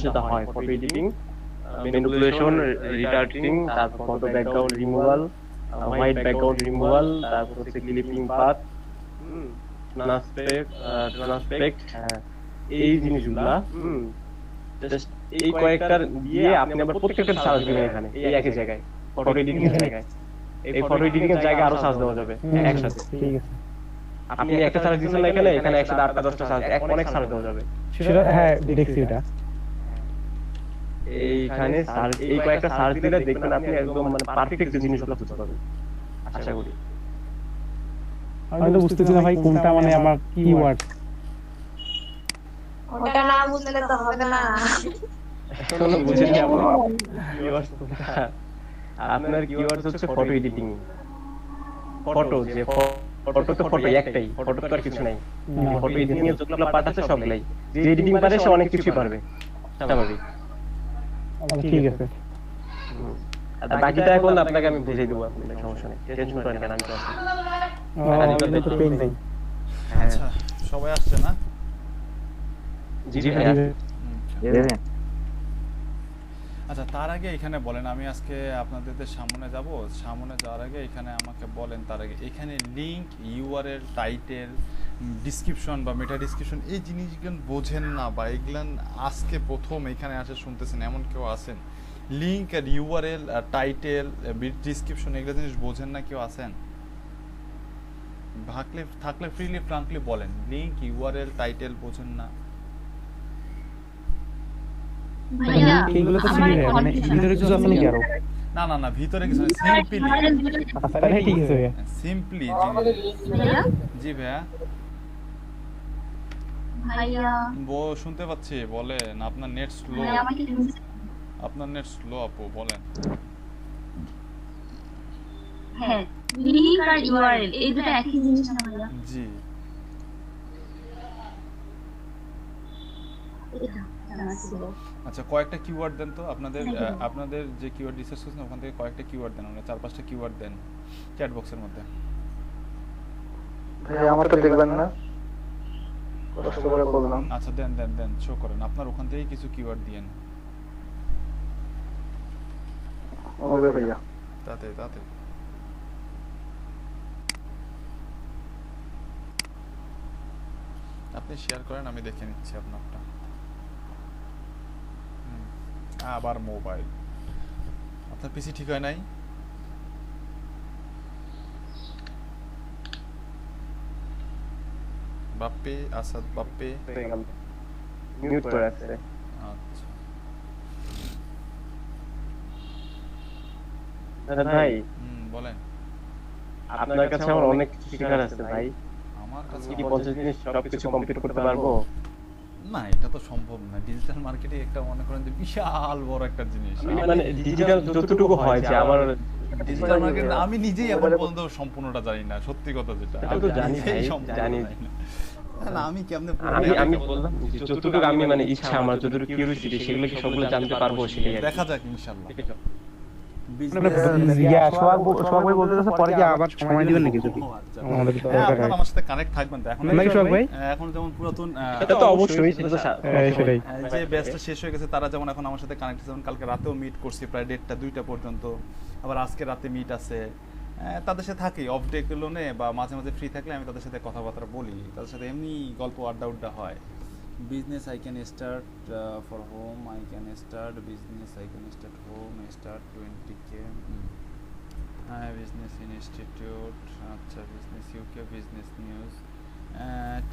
সেটা হয় photo editing, manipulation, রিটার্টিং, তারপর photo background removal, white background removal, তারপর হচ্ছে ক্লিপিং পাথ, ট্রান্সপেক্ট, হ্যাঁ, এই জিনিসগুলা জাস্ট এই কয়েকটার দিয়ে আপনি আবার প্রত্যেকটা সার্চ দিবেন এখানে এই একই জায়গায়, ফটো এডিটিং এর জায়গায়। এই ফটো এডিটিং এর জায়গায় আরো সার্চ দেওয়া যাবে একসাথে। ঠিক আছে। আপনি একটা সার্চ দিচ্ছেন না এখানে, এখানে একসাথে 8টা 10টা সার্চ, অনেক সার্চ দেওয়া যাবে। সেটা হ্যাঁ দেখছি এটা। এইখানে সার্চ, এই কয়েকটা সার্চ দিলে দেখবেন আপনি একদম মানে পারফেক্ট জিনিসগুলো খুঁজে পাবেন আশা করি। আমি তো বুঝতেছি না ভাই কোনটা মানে আমার কিওয়ার্ড। ওটা না বুঝলে তো হবে না। এখনো বুঝেনি আপনি কিওয়ার্ডস কোনটা? আপনার কিওয়ার্ডস হচ্ছে ফটো এডিটিং। ফটো যে ফটো তো ফটো একটাই, ফটো তো আর কিছু নাই। ফটো এডিটিং এর যতগুলো পার্ট আছে সবগুলাই, যে এডিটিং পারে সে অনেক কিছুই পারবে, স্বাভাবিক। ঠিক আছে। আর বাকিটা এখন আপনাকে আমি বুঝিয়ে দেবো, আপনার সমস্যা নেই, টেনশন করেন কেন, আমি তো আছি। এটা তো পেইন নাই। আচ্ছা সবাই আসছে না? জি ভাইয়া। আচ্ছা তার আগে এখানে বলেন, আমি আজকে আপনাদের সামনে যাব, সামনে যাওয়ার আগে এখানে আমাকে বলেন, তার আগে এখানে লিংক, ইউআরএল, টাইটেল, ডিসক্রিপশন বা মেটা ডিসক্রিপশন এই জিনিসগুলো বোঝেন না বা এগুলান আজকে প্রথম এখানে আসে শুনতেছেন এমন কেউ আছেন? লিংক আর ইউআরএল আর টাইটেল ডিসক্রিপশন এগুলো জিনিস বোঝেন না কেউ আছেন? থাকলে ফ্রিলি ফ্রাঙ্কলি বলেন, লিংক, ইউআরএল, টাইটেল বোঝেন না? ভাইয়া এইগুলো তো চিনি না, মানে ভিতরে কিছু আছে নাকি আরো? না না না, ভিতরে কিছু সিম্পলি আচ্ছা তাহলে ঠিক আছে ভাইয়া। সিম্পলি ভাইয়া জি ভাইয়া ভাইয়া শুনতে পাচ্ছি, বলেন। আপনার নেট স্লো, ভাইয়া আমাকে আপনার নেট স্লো আপু, বলেন। হ্যাঁ, লিংক আর ইউআরএল এই দুটো একই জিনিস না ভাইয়া? জি এটা জানা ছিল। আচ্ছা কয়েকটা কিওয়ার্ড দেন তো, আপনাদের যে কিওয়ার্ড রিসার্চ করছেন ওখান থেকে কয়েকটা কিওয়ার্ড দেন, মানে 4-5টা কিওয়ার্ড দেন চ্যাট বক্সের মধ্যে। ভাই আমার তো দেখবেন না, কষ্ট করে বললাম। আচ্ছা দেন দেন দেন, শো করেন, আপনার ওখান থেকে কিছু কিওয়ার্ড দিয়েন। ওকে ভাইয়া। তাতে তাতে আপনি শেয়ার করেন, আমি দেখে নিচ্ছি আপনারটা। আবার মোবাইল, আপনার পিসি ঠিক হয় নাই? বাপ্পি, আসাদ বাপ্পি, মিউট করে রাখছে। আচ্ছা ভাই বলেন। আপনার কাছে আমার অনেক কিছু শেখার আছে ভাই। আমার কাছে কি 50 দিনে সবকিছু কমপ্লিট করতে পারবো? না এটা তো সম্ভব না, ডিজিটাল মার্কেটিং একটা মনে করেন যে বিশাল বড় একটা জিনিস। মানে ডিজিটাল যতটুকু হয় যে আমার ডিজিটাল মার্কেটিং আমি নিজেই এখন পর্যন্ত সম্পূর্ণটা জানি না, সত্যি কথা যেটা। এটা তো জানি ভাই, জানি। না আমি কেমনে আমি বললাম যতটুকু আমি মানে ইচ্ছা আমার, যতটুকু কিউরিওসিটি, সেগুলো কি সবগুলো জানতে পারবো সেটাই। দেখা যাক ইনশাআল্লাহ। সোহাগ ভাই বলতেছে পরে কি আবার সময় দিবেন নাকি? যদি আমাদের তো দরকার হয়। আমার সাথে কানেক্ট থাকবেন তো এখন নাকি সোহাগ ভাই? এখন যেমন পুরাতন এটা তো অবশ্যই, সেটা তো সেটাই। যে ব্যাচটা শেষ হয়ে গেছে তারা যেমন এখন আমার সাথে কানেক্ট আছে, যেমন কালকে রাতেও মিট করছি প্রায় 1:30-2টা পর্যন্ত, আবার আজকে রাতে মিট আছে। তাদের সাথে থাকি অফ ডে গুলোনে বা মাঝে মাঝে ফ্রি থাকলে আমি তাদের সাথে কথাবার্তা বলি, তাদের সাথে এমনি গল্প আড্ডা হয়। Business I can start for home, I can start business, I can start home, start 20K, business institute, আচ্ছা বিজনেস ইউকে, বিজনেস নিউজ।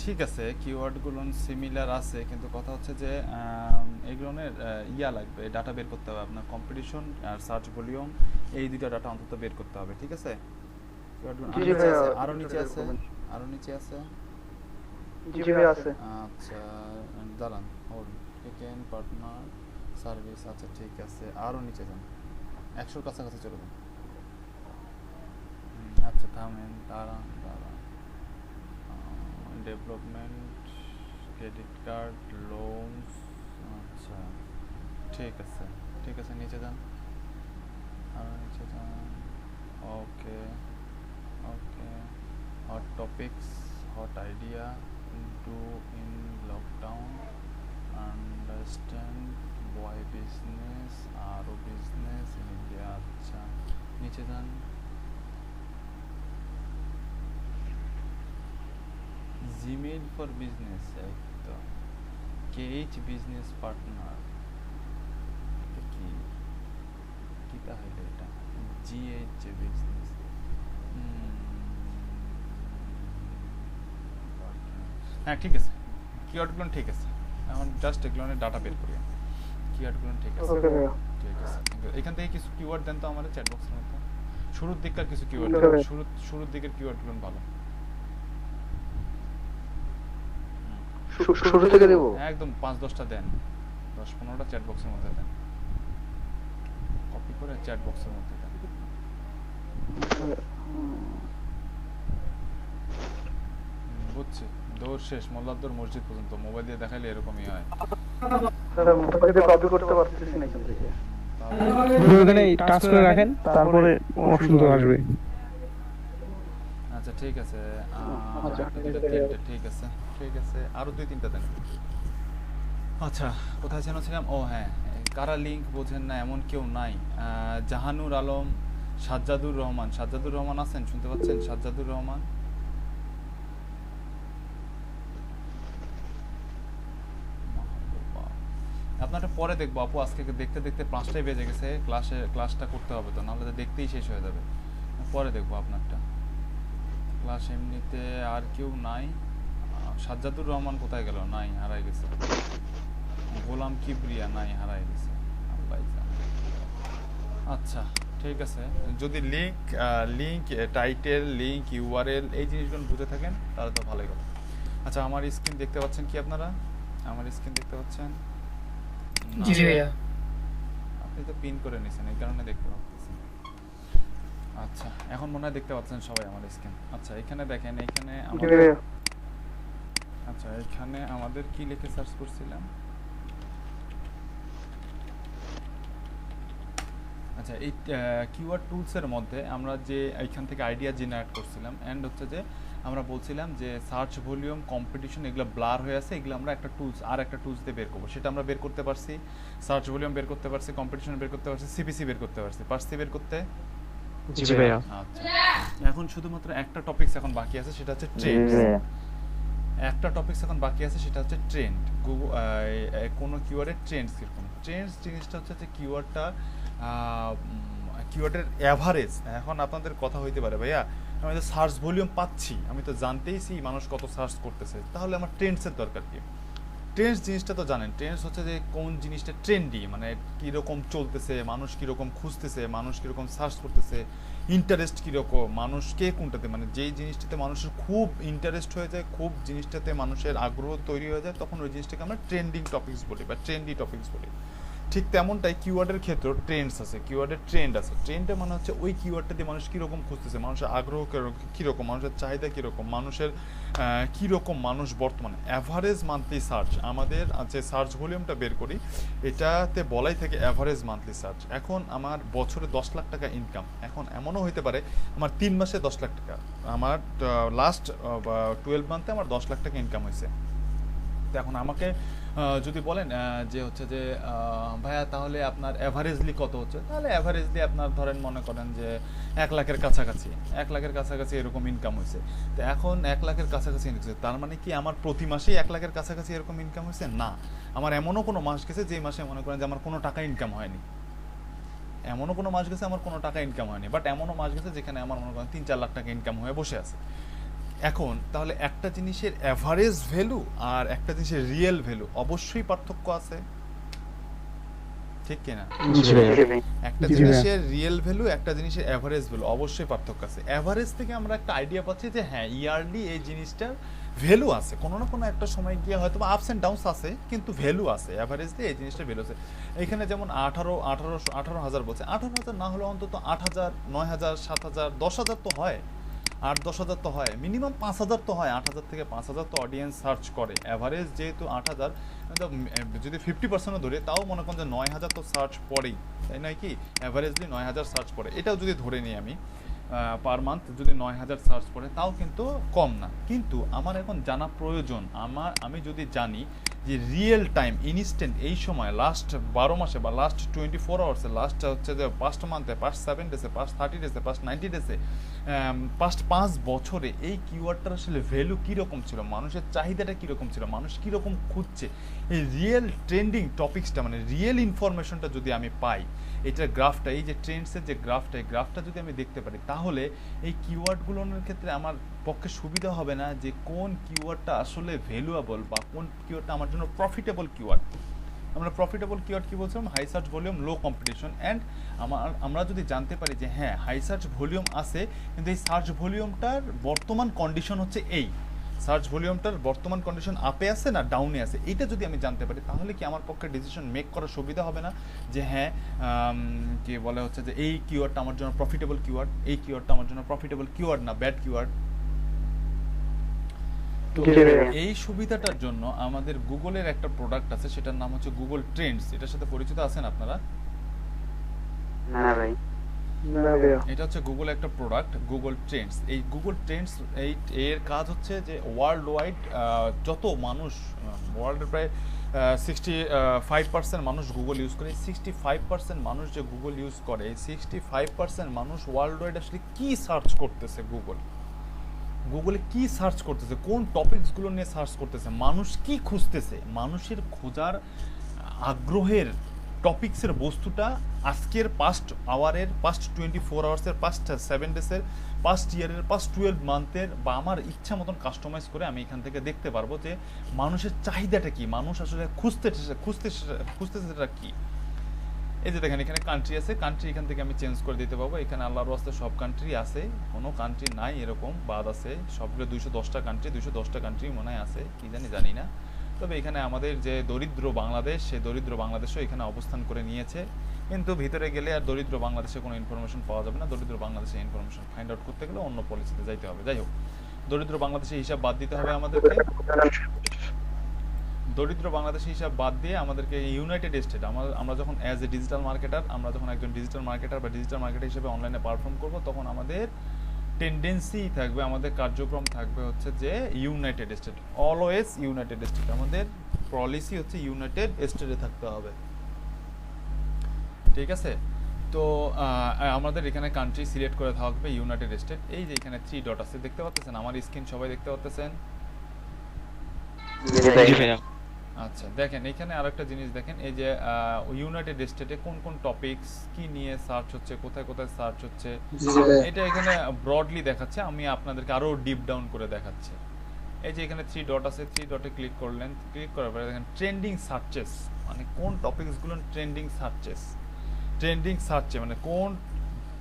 ঠিক আছে, কিওয়ার্ডগুলো সিমিলার আছে, কিন্তু কথা হচ্ছে যে এগুলোর ইয়া লাগবে, ডাটা বের করতে হবে আপনার, কম্পিটিশন আর সার্চ ভলিউম, এই দুটো ডাটা অন্তত বের করতে হবে। ঠিক আছে, আরো নিচে আছে, আরো নিচে আছে। জি ভাই আছে। আচ্ছা দাঁড়ান, হোল্ড, টেকেন পার্টনার সার্ভিস, আচ্ছা ঠিক আছে, আরো নিচে যান, 100 কাছাকাছি চলে যান। আচ্ছা থামেন, দাঁড়ান দাঁড়ান, ডেভেলপমেন্ট, ক্রেডিট কার্ড, লোনস, আচ্ছা ঠিক আছে ঠিক আছে, নিচে যান, আরো নিচে যান। Okay okay, hot topics, hot idea, do in lockdown, understand নিচে যান, জিমেইল ফর বিজনেস, তো কেএইচ বিজনেস পার্টনার, এটা কি কি তাহলে এটা জিএইচ বিজনেস, হ্যাঁ ঠিক আছে, কিওয়ার্ডগুলো ঠিক আছে। এখন জাস্ট এগুলো ডাটা বের করি, কিওয়ার্ডগুলো ঠিক আছে। ওকে ভাইয়া। ঠিক আছে, এখান থেকে কিছু কিওয়ার্ড দেন তো আমাদের চ্যাট বক্সের মধ্যে, শুরুর দিককার কিছু কিওয়ার্ড, Okay. শুরুর দিকের কিওয়ার্ডগুলো ভালো, শুরু থেকে দেবো। একদম 5-10টা দেন, 10-15টা চ্যাট বক্সের মধ্যে দেন, কপি করে চ্যাট বক্সের মধ্যে দেন। বুঝছি, দৌড় শেষ মোল্লাদ্দর মসজিদ পর্যন্ত, মোবাইল দিয়ে দেখাইলে এরকমই হয়। স্যার মোবাইলে কপি করতে পারতেছি না এখান থেকে। ওখানে টাচ করে রাখেন, তারপরে অপশন তো আসবে। আচ্ছা ঠিক আছে, আচ্ছা, একটা, দুইটা, তিনটা, ঠিক আছে ঠিক আছে, আরো 2-3টা দেন। আচ্ছা কোথায় যেন ছিলাম, ও হ্যাঁ, কারা লিংক বোঝেন না এমন কেউ নাই। জাহানুর আলম, সাজ্জাদুর রহমান, সাজ্জাদুর রহমান আছেন, শুনতে পাচ্ছেন? সাজ্জাদুর রহমান, আপনারটা পরে দেখবো আপু, আজকে দেখতে দেখতে 5টাই বেজে গেছে, ক্লাসটা করতে হবে তো, নাহলে তো দেখতেই শেষ হয়ে যাবে। পরে দেখবো আপনারটা ক্লাস। এমনিতে আর কেউ নাই। সাজ্জাদুর রহমান কোথায় গেল? নাই, হারাই গেছে। গোলাম কিবরিয়া নাই, হারাই গেছে, আল্লাহ জানে। আচ্ছা ঠিক আছে, যদি লিংক টাইটেল, লিংক ইউআরএল এই জিনিসগুলো বুঝে থাকেন তাহলে তো ভালোই কথা। আচ্ছা আমার স্ক্রিন দেখতে পাচ্ছেন কি আপনারা? আমার স্ক্রিন দেখতে পাচ্ছেন? জি ভাইয়া। আপনি তো পিন করে নিছেন, এই কারণে দেখতে পাচ্ছেন। আচ্ছা এখন মনে হয় দেখতে পাচ্ছেন সবাই আমার স্ক্রিন। আচ্ছা এখানে দেখেন, এখানে আমাদের, আচ্ছা এখানে আমাদের কি লিখে সার্চ করছিলাম? আচ্ছা এই কিওয়ার্ড টুলসের মধ্যে আমরা যে এইখান থেকে আইডিয়া জেনারেট করছিলাম, এন্ড হচ্ছে যে আমরা বলছিলাম যে সার্চ ভলিউম, কম্পিটিশন এগুলো ব্লার হয়ে আছে, এগুলো আমরা একটা টুলস আর একটা টুলস দিয়ে বের করবো। সেটা আমরা বের করতে পারছি, সার্চ ভলিউম বের করতে পারছি, কম্পিটিশন বের করতে পারছি, সিপিসি বের করতে পারছি, বের করতে। জি ভাইয়া। আচ্ছা এখন শুধুমাত্র একটা টপিকস এখন বাকি আছে, সেটা হচ্ছে ট্রেন্ডস। একটা টপিকস এখন বাকি আছে, সেটা হচ্ছে ট্রেন্ড। কোনো কিওয়ার্ডের ট্রেন্ডস কিরকম। ট্রেন্ডস জিনিসটা হচ্ছে যে কিওয়ার্ডের অ্যাভারেজ। এখন আপনাদের কথা হইতে পারে ভাইয়া আমি তো সার্চ ভলিউম পাচ্ছি, আমি তো জানতেইছি মানুষ কত সার্চ করতেছে, তাহলে আমার ট্রেন্ডসের দরকার কি? ট্রেন্ডস জিনিসটা তো জানেন, ট্রেন্ডস হচ্ছে যে কোন জিনিসটা ট্রেন্ডি, মানে কীরকম চলতেছে, মানুষ কীরকম খুঁজতেছে, মানুষ কীরকম সার্চ করতেছে, ইন্টারেস্ট কীরকম, মানুষ কে কোনটাতে, মানে যেই জিনিসটাতে মানুষের খুব ইন্টারেস্ট হয়ে যায়, খুব জিনিসটাতে মানুষের আগ্রহ তৈরি হয়ে যায়, তখন ওই জিনিসটাকে আমরা ট্রেন্ডিং টপিকস বলি বা ট্রেন্ডি টপিকস বলি। ঠিক তেমনটাই কিওয়ার্ডের ক্ষেত্রেও ট্রেন্ডস আছে, কিওয়ার্ডের ট্রেন্ড আছে। ট্রেন্ডটা মানে হচ্ছে ওই কিওয়ার্ডটা দিয়ে মানুষ কীরকম খুঁজতেছে, মানুষের আগ্রহ কীরকম, মানুষের চাহিদা কীরকম, মানুষের কীরকম মানুষ বর্তমানে। অ্যাভারেজ মান্থলি সার্চ আমাদের যে সার্চ ভলিউমটা বের করি এটাতে বলাই থাকে অ্যাভারেজ মান্থলি সার্চ। এখন আমার বছরে 10 লাখ টাকা ইনকাম, এখন এমনও হইতে পারে আমার 3 মাসে 10 লাখ টাকা, আমার লাস্ট 12 মান্থে আমার 10 লাখ টাকা ইনকাম হয়েছে। তো এখন আমাকে যদি বলেন যে হচ্ছে যে ভাইয়া তাহলে আপনার অ্যাভারেজলি কত হচ্ছে, তাহলে অ্যাভারেজলি আপনার ধরেন মনে করেন যে 1 লাখের কাছাকাছি এরকম ইনকাম হয়েছে। তো এখন 1 লাখের কাছাকাছি ইনকাম হয়েছে, তার মানে কি আমার প্রতি মাসেই 1 লাখের কাছাকাছি এরকম ইনকাম হয়েছে? না, আমার এমনও কোনো মাস গেছে যে মাসে মনে করেন যে আমার কোনো টাকা ইনকাম হয়নি, এমনও কোনো মাস গেছে আমার কোনো টাকা ইনকাম হয়নি, বাট এমনও মাস গেছে যেখানে আমার মনে করেন 3-4 লাখ টাকা ইনকাম হয়ে বসে আছে। এখন তাহলে একটা জিনিসের অ্যাভারেজ ভ্যালু আর একটা জিনিসের রিয়েল ভ্যালু অবশ্যই পার্থক্য আছে, ঠিক কিনা? একটা জিনিসের রিয়েল ভ্যালু, একটা জিনিসের অ্যাভারেজ ভ্যালু অবশ্যই পার্থক্য আছে। অ্যাভারেজ থেকে আমরা একটা আইডিয়া পাচ্ছি যে হ্যাঁ ইয়ারলি এই জিনিসটার ভ্যালু আছে, কোনো না কোনো একটা সময় গিয়ে হয়তো আপস অ্যান্ড ডাউনস আছে, কিন্তু ভ্যালু আছে, অ্যাভারেজ দিয়ে এই জিনিসটা ভ্যালু আছে। এখানে যেমন 18,000 বলছে, 18,000 না হলে অন্তত 8,000, 9,000, 7,000, 10,000 তো হয়, 8-10,000 তো হয়, মিনিমাম 5,000 তো হয়, 8,000 থেকে 5,000 তো অডিয়েন্স সার্চ করে। অ্যাভারেজ যেহেতু 8,000, যদি 50% ধরে তাও মনে করেন যে 9,000 তো সার্চ পড়েই, তাই নয় কি? অ্যাভারেজলি 9,000 সার্চ পড়ে, এটাও যদি ধরে নিই আমি পার মান্থ যদি 9,000 সার্চ পড়ে তাও কিন্তু কম না। কিন্তু আমার এখন জানা প্রয়োজন, আমি যদি জানি যে রিয়েল টাইম ইনস্ট্যান্ট এই সময় লাস্ট 12 মাসে বা লাস্ট 24 আওয়ার্সে লাস্ট হচ্ছে যে পাস্ট মান্থে পাস্ট 7 ডেসে পাস্ট 30 ডেসে পাস্ট 90 ডেসে পাস্ট 5 বছরে এই কিওয়ার্ডটার আসলে ভ্যালু কীরকম ছিল, মানুষের চাহিদাটা কীরকম ছিল, মানুষ কীরকম খুঁজছে, এই রিয়েল ট্রেন্ডিং টপিক্সটা মানে রিয়েল ইনফরমেশনটা যদি আমি পাই, এটার গ্রাফটা, এই যে ট্রেন্ডসের যে গ্রাফটা, এই গ্রাফটা যদি আমি দেখতে পারি, তাহলে এই কিওয়ার্ডগুলোর ক্ষেত্রে আমার পক্ষে সুবিধা হবে না যে কোন কিওয়ার্ডটা আসলে ভ্যালুয়েবল বা কোন কিওয়ার্ডটা আমার জন্য প্রফিটেবল কিওয়ার্ড। আমরা প্রফিটেবল কিওয়ার্ড কি বলছিলাম? High search volume, low competition. And আমরা যদি জানতে পারি যে হ্যাঁ হাই সার্চ ভলিউম আছে, কিন্তু এই সার্চ ভলিউমটার বর্তমান কন্ডিশন হচ্ছে এই, সার্চ ভলিউমটার বর্তমান কন্ডিশন আপে আছে না ডাউনে আছে, এইটা যদি আমি জানতে পারি, তাহলে কি আমার পক্ষে ডিসিশন মেক করার সুবিধা হবে না যে হ্যাঁ কি বলে হচ্ছে যে এই কিওয়ার্ডটা আমার জন্য প্রফিটেবল কিওয়ার্ড, এই কিওয়ার্ডটা আমার জন্য প্রফিটেবল কিওয়ার্ড না ব্যাড কিওয়ার্ড। তো এই সুবিধাটার জন্য আমাদের গুগলের একটা প্রোডাক্ট আছে, সেটার নাম হচ্ছে গুগল ট্রেন্ডস। এটার সাথে পরিচিত আছেন আপনারা? না ভাই, এটা হচ্ছে গুগল একটা প্রোডাক্ট, গুগল ট্রেন্ডস। এই গুগল ট্রেন্ডস এর কাজ হচ্ছে যে ওয়ার্ল্ড ওয়াইড যত মানুষ, ওয়ার্ল্ডের প্রায় 65% মানুষ গুগল ইউজ করে। 65% মানুষ যে গুগল ইউজ করে, 65% মানুষ ওয়ার্ল্ড ওয়াইড আসলে কি সার্চ করতেছে, গুগলে কি সার্চ করতেছে, কোন টপিকসগুলো নিয়ে সার্চ করতেছে, মানুষ কি খুঁজতেছে, মানুষের খোঁজার আগ্রহের টপিক্সের বস্তুটা আজকের পাস্ট আওয়ারের, পাস্ট 24 আওয়ার্সের, পাস্ট 7 ডেসের, পাস্ট ইয়ারের, পাস্ট 12 মান্থের, বা আমার ইচ্ছা মতন কাস্টমাইজ করে আমি এখান থেকে দেখতে পারবো যে মানুষের চাহিদাটা কি, মানুষ আসলে খুঁজতেছে সেটা কি। এই যে দেখেন এখানে কান্ট্রি আছে, কান্ট্রি এখান থেকে আমি চেঞ্জ করে দিতে পারবো। এখানে আল্লাহর রাস্তায় সব কান্ট্রি আছে, কোনো কান্ট্রি নাই এরকম বাদ আছে, সবগুলো 210টা কান্ট্রি মনে হয় আছে, কি জানি না। তবে এখানে আমাদের যে দরিদ্র বাংলাদেশ, সেই দরিদ্র বাংলাদেশও এখানে অবস্থান করে নিয়েছে, কিন্তু ভিতরে গেলে আর দরিদ্র বাংলাদেশে কোনো ইনফরমেশন পাওয়া যাবে না। দরিদ্র বাংলাদেশে ইনফরমেশন ফাইন্ড আউট করতে গেলে অন্য পলিসিতে যাইতে হবে। যাই হোক, দরিদ্র বাংলাদেশে হিসাব বাদ দিতে হবে আমাদেরকে। দরিদ্র বাংলাদেশি হিসাব বাদ দিয়ে আমাদেরকে ইউনাইটেড স্টেট, আমরা যখন অ্যাজ এ ডিজিটাল মার্কেটার, আমরা যখন একজন ডিজিটাল মার্কেটার বা ডিজিটাল মার্কেটার হিসেবে অনলাইনে পারফর্ম করব, তখন আমাদের টেন্ডেন্সি থাকবে, আমাদের কার্যক্রম থাকবে হচ্ছে যে United state, always United state. আমাদের পলিসি হচ্ছে ইউনাইটেড স্টেটে থাকতে হবে, ঠিক আছে? তো আমাদের এখানে কান্ট্রি সিলেক্ট করে থাকবে ইউনাইটেড স্টেট। এই যে এখানে 3 ডট আছে, দেখতে পাচ্ছেন আমার স্ক্রিন, সবাই দেখতে পাচ্ছেন? আচ্ছা, দেখেন এখানে আরেকটা জিনিস দেখেন, এই যে ইউনাইটেড স্টেটে কোন কোন টপিকস কি নিয়ে সার্চ হচ্ছে, কোথায় কোথায় সার্চ হচ্ছে, এটা এখানে ব্রডলি দেখাচ্ছে। আমি আপনাদেরকে আরো ডিপ ডাউন করে দেখাচ্ছি। এই যে এখানে 3 ডট আছে, 3 ডটে ক্লিক করলেন, ক্লিক করার পরে দেখেন ট্রেন্ডিং সার্চেস, মানে কোন টপিকসগুলো ট্রেন্ডিং সার্চে মানে কোন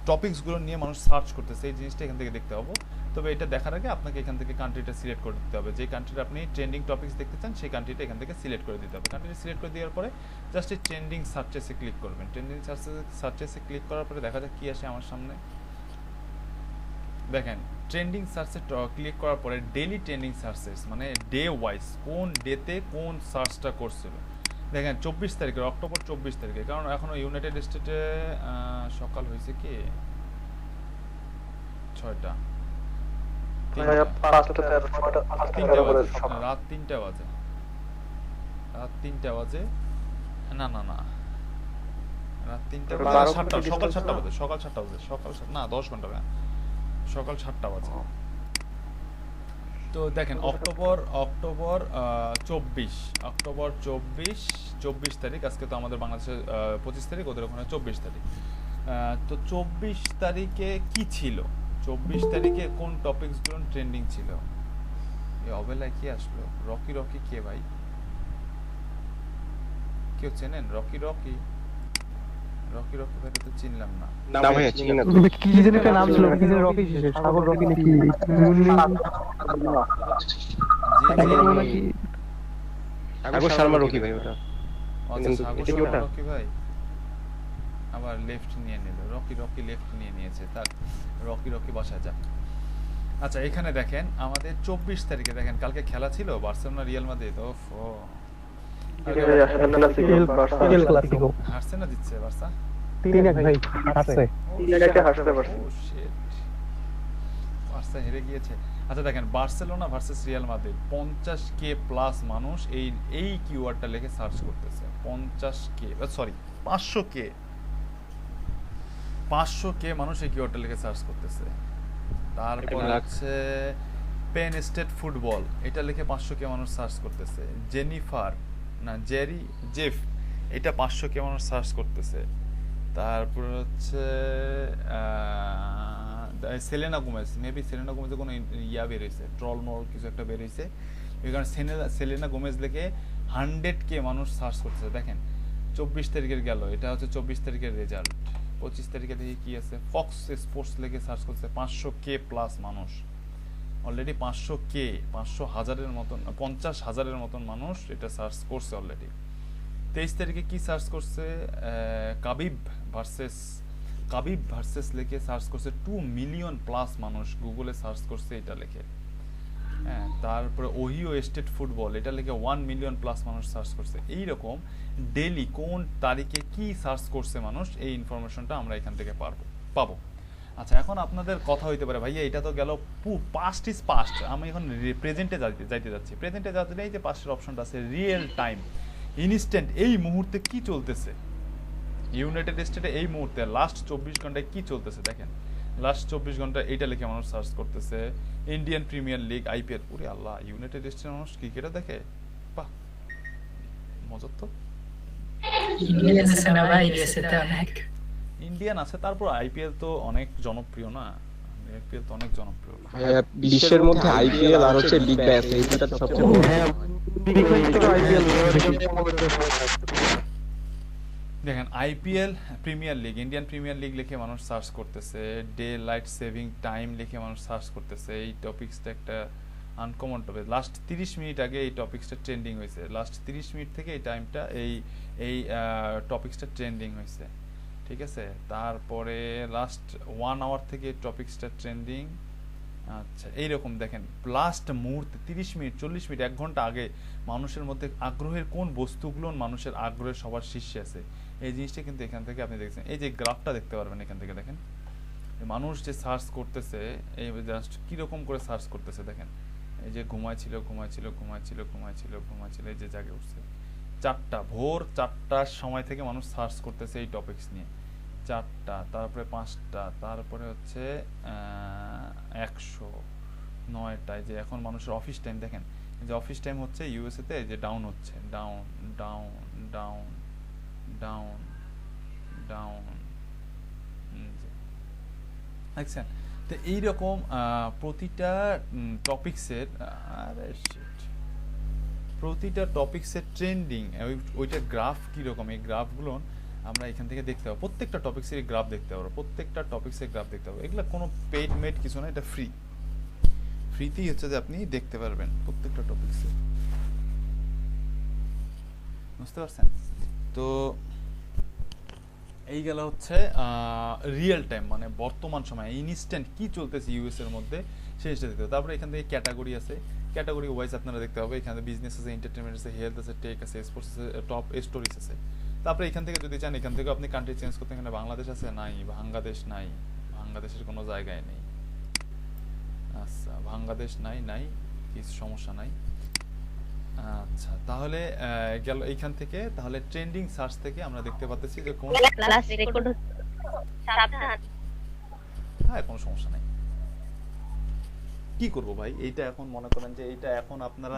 টপিকসগুলো নিয়ে মানুষ সার্চ করতেছে, এই জিনিসটা এখান থেকে দেখতে পাবো। তবে এটা দেখার আগে আপনাকে এখান থেকে কান্ট্রিটা সিলেক্ট করে দিতে হবে, যে কান্ট্রিটা আপনি ট্রেন্ডিং টপিকস দেখতে চান সেই কান্ট্রিটা এখান থেকে সিলেক্ট করে দিতে হবে। কান্ট্রিটা সিলেক্ট করে দেওয়ার পরে জাস্ট এই ট্রেন্ডিং সার্চেসে ক্লিক করবেন। ট্রেন্ডিং সার্চেসে ক্লিক করার পরে দেখা যাক কি আসে আমার সামনে। দেখেন ট্রেন্ডিং সার্চে ক্লিক করার পরে ডেইলি ট্রেন্ডিং সার্চেস, মানে ডে ওয়াইজ কোন ডেতে কোন সার্চটা করছিল। দেখেন 24 তারিখে, অক্টোবর 24 তারিখে, কারণ এখনো ইউনাইটেড স্টেটে সকাল হয়েছে কি 6টা, রাত 3টা বাজে, না রাত 3টা সকাল 7টা বাজে, না 10 ঘন্টা সকাল 7টা বাজে। তো দেখেন অক্টোবর 24 তারিখ, আজকে তো আমাদের বাংলাদেশে 25 তারিখ, ওদের ওখানে 24 তারিখ। তো 24 তারিখে কি ছিল, 24 তারিখে কোন টপিকসগুলো ট্রেন্ডিং ছিল? এই অবেলায় কি আসলো? রকি কে ভাই? কেউ চেনেন রকি ভাই? তো চিনলাম না। কি যেন একটা নাম ছিল, কি যেন রকি, সাগর রকি নাকি সাগর শর্মা রকি ভাই ওটা। আচ্ছা, সাগর রকি ভাই আবার লেফট নিয়ে নিল, রকি লেফট নিয়ে নিয়েছে, তার রকি বাসায় যাক। আচ্ছা, এখানে দেখেন আমাদের 24 তারিখে দেখেন কালকে খেলা ছিল বার্সেলোনা রিয়াল মাদ্রিদ। হারছে না জিতছে বার্সা? 3-1 ভাই হারছে। বার্সা হেরে গিয়েছে। আচ্ছা দেখেন, Barcelona versus Real Madrid, 50k plus মানুষ এই কিওয়ার্ডটা লিখে সার্চ করতেছে। 50k, সরি 500k মানুষ এই কিওয়ার্ডটা লিখে সার্চ করতেছে। তারপর হচ্ছে পেন স্টেট ফুটবল, এটা লিখে 500k মানুষ সার্চ করতেছে। জেফ, এটা 500k মানুষ সার্চ করতেছে। তারপর হচ্ছে সেলেনা গোমেজ, মেবি সেলেনা গোমেজের কোনো ইয়া বেরিয়েছে, ট্রল মল কিছু একটা বেরিয়েছে, এই কারণে সেলেনা গোমেজ লিখে 100k মানুষ সার্চ করতেছে। দেখেন 24 তারিখের গেল, এটা হচ্ছে 24 তারিখের রেজাল্ট। 25 তারিখে দেখি কি আছে, ফক্স স্পোর্টস লিখে সার্চ করতেছে 500k প্লাস মানুষ অলরেডি। 500k, 500,000-এর মতন, 50,000-এর মতন মানুষ এটা সার্চ করছে অলরেডি। 23 তারিখে কি সার্চ করছে, কাবিব ভার্সেস লিখে সার্চ করছে 2 মিলিয়ন প্লাস মানুষ গুগলে সার্চ করছে এটা লিখে। হ্যাঁ, তারপরে ওহিও স্টেট ফুটবল, এটা লিখে 1 মিলিয়ন প্লাস মানুষ সার্চ করছে। এইরকম ডেইলি কোন তারিখে কি সার্চ করছে মানুষ, এই ইনফরমেশনটা আমরা এখান থেকে পাবো। আচ্ছা, এখন আপনাদের কথা হইতে পারে ভাইয়া এটা তো গেল পাস্ট ইজ পাস্ট, আমি এখন প্রেজেন্টে যাইতে যাচ্ছি। প্রেজেন্টে যাতে এই যে পাস্টের অপশনটা আছে, রিয়েল টাইম, ইনস্ট্যান্ট, এই মুহূর্তে কি চলতেছে ইউনাইটেড স্টেটে, এই মুহূর্তে লাস্ট 24 ঘন্টায় কি চলতেছে। দেখেন লাস্ট 24 ঘন্টা এটা লিখে মানুষ সার্চ করতেছে। ইন্ডিয়ান প্রিমিয়ার লিগ, আইপিএল, ওরে আল্লাহ, ইউনাইটেড স্টেটের মানুষ ক্রিকেটও দেখে, বাহ মজার তো। ইন্ডিয়ান আছে, তারপর আইপিএল তো অনেক জনপ্রিয় না, আইপিএল তো অনেক জনপ্রিয়। বিশ্বের মধ্যে আইপিএল আর হচ্ছে বিগ ব্যাশ, এই দুটো সবচেয়ে বড়। দেখেন IPL, premier league, Indian premier league লিখে মানুষ সার্চ করতেছে। ডে লাইট সেভিং টাইম লিখে মানুষ সার্চ করতেছে। এই টপিকসটা একটা আনকমন টপিক, লাস্ট 30 মিনিট আগে এই টপিকসটা ট্রেন্ডিং হয়েছে। লাস্ট 30 মিনিট থেকে এই টাইমটা এই টপিকসটা ট্রেন্ডিং হয়েছে, ঠিক আছে। তারপরে লাস্ট 1 আওয়ার থেকে টপিকসটা ট্রেন্ডিং। আচ্ছা, এইরকম দেখেন লাস্ট মুহূর্তে 30 মিনিট, 40 মিনিট, 1 ঘন্টা আগে মানুষের মধ্যে আগ্রহের কোন বস্তুগুলো মানুষের আগ্রহের সবার শীর্ষে আছে, এই জিনিসটা কিন্তু এখান থেকে আপনি দেখছেন। এই যে গ্রাফটা দেখতে পারবেন এখান থেকে, দেখেন মানুষ যে সার্চ করতেছে, এই জাস্ট কিরকম করে সার্চ করতেছে। দেখেন এই যে ঘুমাইছিল, এই যে জাগে উঠছে 4টা, ভোর 4টার সময় থেকে মানুষ সার্চ করতেছে এই টপিকস নিয়ে। 4টা, তারপরে 5টা, তারপরে হচ্ছে 109টায়, যে এখন মানুষের অফিস টাইম। দেখেন যে অফিস টাইম হচ্ছে ইউএসএ তে যে ডাউন হচ্ছে, down down down down down, দেখছেন। তো এইরকম প্রতিটা টপিক্সের, প্রতিটা টপিক্সের ট্রেন্ডিং, ওইটা গ্রাফ কীরকম, এই গ্রাফগুলো আমরা এখান থেকে দেখতে পাবো। প্রত্যেকটা টপিক্সের গ্রাফ দেখতে পাবো, এগুলো কোনো পেইড মেড কিছু না, এটা ফ্রিতেই হচ্ছে যে আপনি দেখতে পারবেন প্রত্যেকটা টপিক্সে, বুঝতে পারছেন। তো এই গেল হচ্ছে রিয়েল টাইম, মানে বর্তমান সময় ইনস্ট্যান্ট কি চলতেছে ইউএস এর মধ্যে সেই জিনিসটা দেখতে হবে। তারপরে এখান থেকে ক্যাটাগরি আছে, ক্যাটাগরি ওয়াইজ আপনারা দেখতে হবে। এখানে বিজনেস আছে, এন্টারটেনমেন্ট আছে, হেলথ আছে, টেক আছে, স্পোর্টস আছে, টপ স্টোরিজ আছে। তারপরে এখান থেকে যদি চান এখান থেকে আপনি কান্ট্রি চেঞ্জ করতে, এখানে বাংলাদেশ আছে, নাই বাংলাদেশ নাই, বাংলাদেশের কোনো জায়গায় নেই। আচ্ছা, বাংলাদেশ নাই, কিছু সমস্যা নাই। আচ্ছা, তাহলে গেল এইখান থেকে। তাহলে ট্রেন্ডিং সার্চ থেকে আমরা দেখতে পাচ্ছি যে কোন ক্লাস রেকর্ড হচ্ছে, সাবধান। হ্যাঁ, কোনো সমস্যা নাই। কি করব ভাই, এইটা এখন মনে করেন যে এইটা এখন আপনারা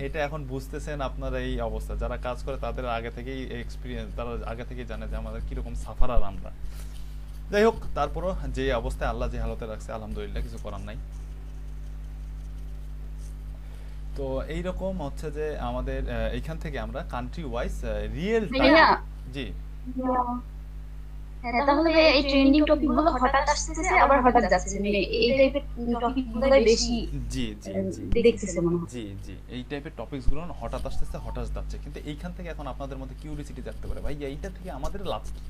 এটা এখন বুঝতেছেন আপনারা এই অবস্থা। যারা কাজ করে তাদের আগে থেকেই এক্সপেরিয়েন্স, তারা আগে থেকেই জানে যে আমাদের কিরকম সাফারার আমরা। যাই হোক, তারপরও যে অবস্থায় আল্লাহ যে হালতে রাখছে, আলহামদুলিল্লাহ, কিছু করার নাই। তো এইরকম হচ্ছে যে আমাদের এইখান থেকে আমরা কান্ট্রি ওয়াইজ রিয়েল টাইম। জি, তাহলে এই ট্রেন্ডিং টপিকগুলো হঠাৎ আসতেছে আবার হঠাৎ যাচ্ছে, মানে এই টাইপের টপিকগুলো বেশি জি দেখতেছে মনে হয়। জি, এই টাইপের টপিকসগুলো হঠাৎ আসতেছে, হঠাৎ যাচ্ছে। কিন্তু এইখান থেকে এখন আপনাদের মধ্যে কিউরিওসিটি জাগতে পারে, ভাই এইটা থেকে আমাদের লাভ কি?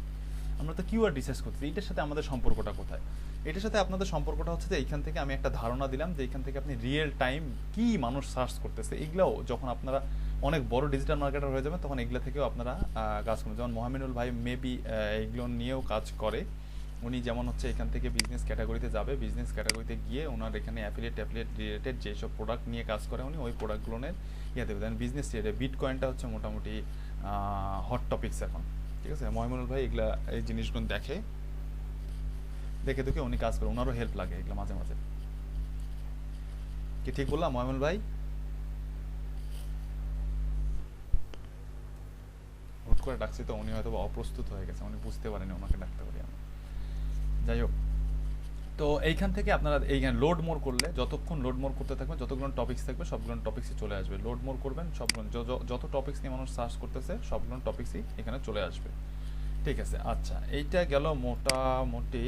আমরা তো কিওয়ার্ড রিসার্চ করছি, এইটার সাথে আমাদের সম্পর্কটা কোথায়? এটার সাথে আপনাদের সম্পর্কটা হচ্ছে যে এইখান থেকে আমি একটা ধারণা দিলাম যে এইখান থেকে আপনি রিয়েল টাইম কি মানুষ সার্চ করতেছে, এগুলাও যখন আপনারা অনেক বড় ডিজিটাল মার্কেটার হয়ে যাবেন তখন এগুলো থেকেও আপনারা কাজ করবেন। যেমন মোহামিনুল ভাই মেবি এইগুলো নিয়েও কাজ করে, উনি যেমন হচ্ছে এখান থেকে বিজনেস ক্যাটাগরিতে যাবে, বিজনেস ক্যাটাগরিতে গিয়ে ওনার এখানে অ্যাফিলিয়েট রিলেটেড যেসব প্রোডাক্ট নিয়ে কাজ করে উনি ওই প্রোডাক্টগুলোর ইয়ে দেবে। দেন বিজনেস রিলেটেড বিটকয়েনটা হচ্ছে মোটামুটি হট টপিকস এখন, ঠিক আছে। ময়মুনুল ভাই এগুলা এই জিনিসগুলো দেখে দেখে উনি কাজ করে, ওনারও হেল্প লাগে এগুলো মাঝে মাঝে। কি ঠিক বললাম ময়মুনুল ভাই? হুট করে ডাকছি তো উনি হয়তো অপ্রস্তুত হয়ে গেছে, উনি বুঝতে পারেনি ওনাকে ডাকতে পারি আমি। যাই হোক, তো এইখান থেকে আপনারা এইখানে লোড মোর করলে যতক্ষণ লোড মোর করতে থাকবেন যতগুলো টপিকস থাকবে সবগুলো টপিক্সই চলে আসবে। লোড মোর করবেন সবগুলো যত টপিক্স নিয়ে মানুষ সার্চ করতেছে সবগুলো টপিক্সই এখানে চলে আসবে, ঠিক আছে। আচ্ছা, এইটা গেল মোটামুটি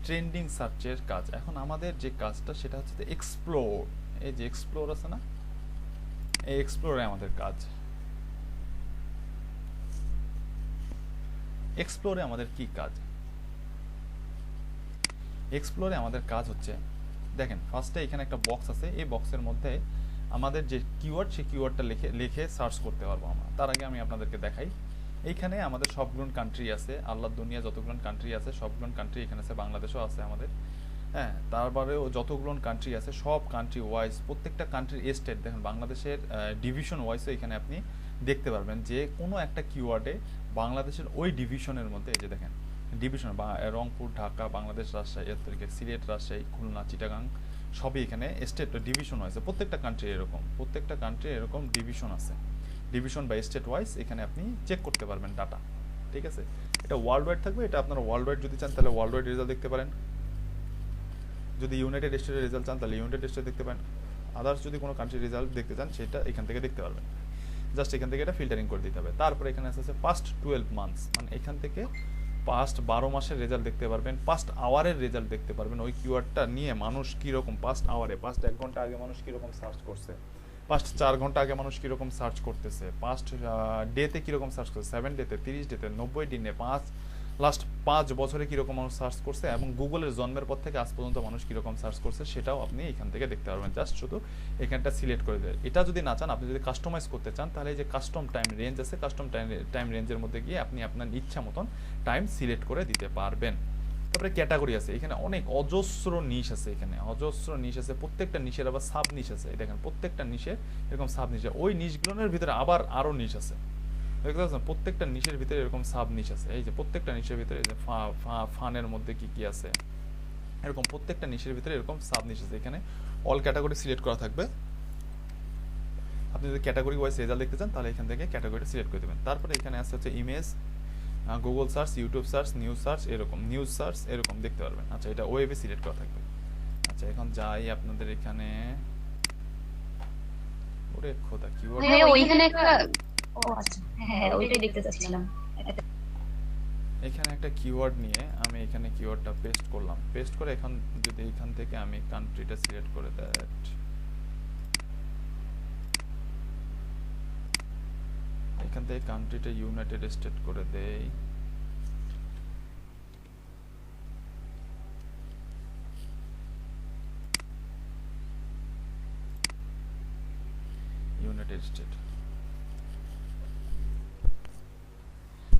ট্রেন্ডিং সার্চের কাজ। এখন আমাদের যে কাজটা সেটা হচ্ছে এক্সপ্লোর। এই যে এক্সপ্লোর আছে না, এই এক্সপ্লোরে আমাদের কাজ। এক্সপ্লোরে আমাদের কি কাজ? এক্সপ্লোরে আমাদের কাজ হচ্ছে, দেখেন ফার্স্টে এখানে একটা বক্স আছে, এই বক্সের মধ্যে আমাদের যে কিওয়ার্ড সেই কিওয়ার্ডটা লিখে সার্চ করতে পারবো আমরা। তার আগে আমি আপনাদেরকে দেখাই, এইখানে আমাদের সবগুলো কান্ট্রি আছে, আল্লাহ দুনিয়া যতগুলো কান্ট্রি আছে সবগুলো কান্ট্রি এখানে আছে, বাংলাদেশও আছে আমাদের, হ্যাঁ। তারপরেও যতগুলো কান্ট্রি আছে সব কান্ট্রি ওয়াইজ প্রত্যেকটা কান্ট্রির স্টেট দেখেন, বাংলাদেশের ডিভিশন ওয়াইজও এখানে আপনি দেখতে পারবেন যে কোনো একটা কিওয়ার্ডে বাংলাদেশের ওই ডিভিশনের মধ্যে, এই যে দেখেন ডিভিশন, রংপুর, ঢাকা, বাংলাদেশ, রাজশাহী, এর থেকে সিলেট, রাজশাহী, খুলনা, চিটাগাং সবই এখানে স্টেট ডিভিশন আছে। প্রত্যেকটা কান্ট্রি এরকম, প্রত্যেকটা কান্ট্রি এরকম ডিভিশন আছে, ডিভিশন বা স্টেট ওয়াইজ এখানে আপনি চেক করতে পারবেন ডাটা, ঠিক আছে। এটা ওয়ার্ল্ড ওয়াইড থাকবে, এটা আপনারা ওয়ার্ল্ড ওয়াইড যদি চান তাহলে ওয়ার্ল্ড ওয়াইড রেজাল্ট দেখতে পারেন, যদি ইউনাইটেড স্টেটের রেজাল্ট চান তাহলে ইউনাইটেড স্টেট দেখতে পারেন, আদার্স যদি কোনো কান্ট্রির রেজাল্ট দেখতে চান সেটা এখান থেকে দেখতে পারবেন। জাস্ট এখান থেকে এটা ফিল্টারিং করে দিতে হবে। তারপরে এখানে আছে পাস্ট 12 মান্থস, মানে এখান থেকে পাস্ট 12 মাসের রেজাল্ট দেখতে পারবেন, পাস্ট আওয়ারের রেজাল্ট দেখতে পারবেন। ওই কিওয়ার্ডটা নিয়ে মানুষ কীরকম পাস্ট আওয়ারে, পাস্ট 1 ঘন্টা আগে মানুষ কীরকম সার্চ করছে, পাস্ট 4 ঘন্টা আগে মানুষ কীরকম সার্চ করতেছে, পাস্ট ডেতে কীরকম সার্চ করছে, 7 ডেতে, 30 ডেতে, 90 দিনে, লাস্ট 5 বছরে কীরকম মানুষ সার্চ করছে, এবং গুগলের জন্মের পর থেকে আজ পর্যন্ত মানুষ কীরকম সার্চ করছে সেটাও আপনি এখান থেকে দেখতে পারবেন। জাস্ট শুধু এখানটা সিলেক্ট করে দেবেন। এটা যদি না চান, আপনি যদি কাস্টমাইজ করতে চান তাহলে এই যে কাস্টম টাইম রেঞ্জ আছে, কাস্টম টাইম রেঞ্জের মধ্যে গিয়ে আপনি আপনার ইচ্ছা মতন টাইম সিলেক্ট করে দিতে পারবেন। তারপরে ক্যাটাগরি আছে, এখানে অনেক অজস্র নিশ আছে, এখানে অজস্র নিশ আছে, প্রত্যেকটা নিশের আবার সাব নিশ আছে। দেখেন প্রত্যেকটা নিশে এরকম সাব নিশ, ওই নিশগুলোর ভিতরে আবার আরও নিশ আছে, দেখতে পাচ্ছেন প্রত্যেকটা নিশের ভিতরে এরকম সাব নিশ আছে। এই যে প্রত্যেকটা নিশের ভিতরে যে ফানের মধ্যে কি কি আছে, এরকম প্রত্যেকটা নিশের ভিতরে এরকম সাব নিশ আছে। এখানে অল ক্যাটাগরি সিলেক্ট করা থাকবে। আপনি যদি ক্যাটাগরি ওয়াইজ রেজাল্ট দেখতে চান তাহলে এখান থেকে ক্যাটাগরিটা সিলেক্ট করে দেবেন। তারপরে এখানে আসছে হচ্ছে image, Google search, YouTube search, news search, এরকম নিউজ সার্চ এরকম দেখতে পারবেন। আচ্ছা, এটা ওয়েবে সিলেক্ট করা থাকবে। আচ্ছা, এখন যাই আপনাদের এখানে, ওরে খোদা কিওয়ার্ড, হ্যাঁ ওইখানে একটা, ও আচ্ছা হ্যাঁ ওইটাই দেখতে চাচ্ছিলাম। এখানে একটা কিওয়ার্ড নিয়ে আমি এখানে কিওয়ার্ডটা পেস্ট করলাম, পেস্ট করে এখন যদি এখান থেকে আমি কান্ট্রিটা সিলেক্ট করে দ্যাট, এখান থেকে কান্ট্রিটা ইউনাইটেড স্টেট করে দেই, ইউনাইটেড স্টেট।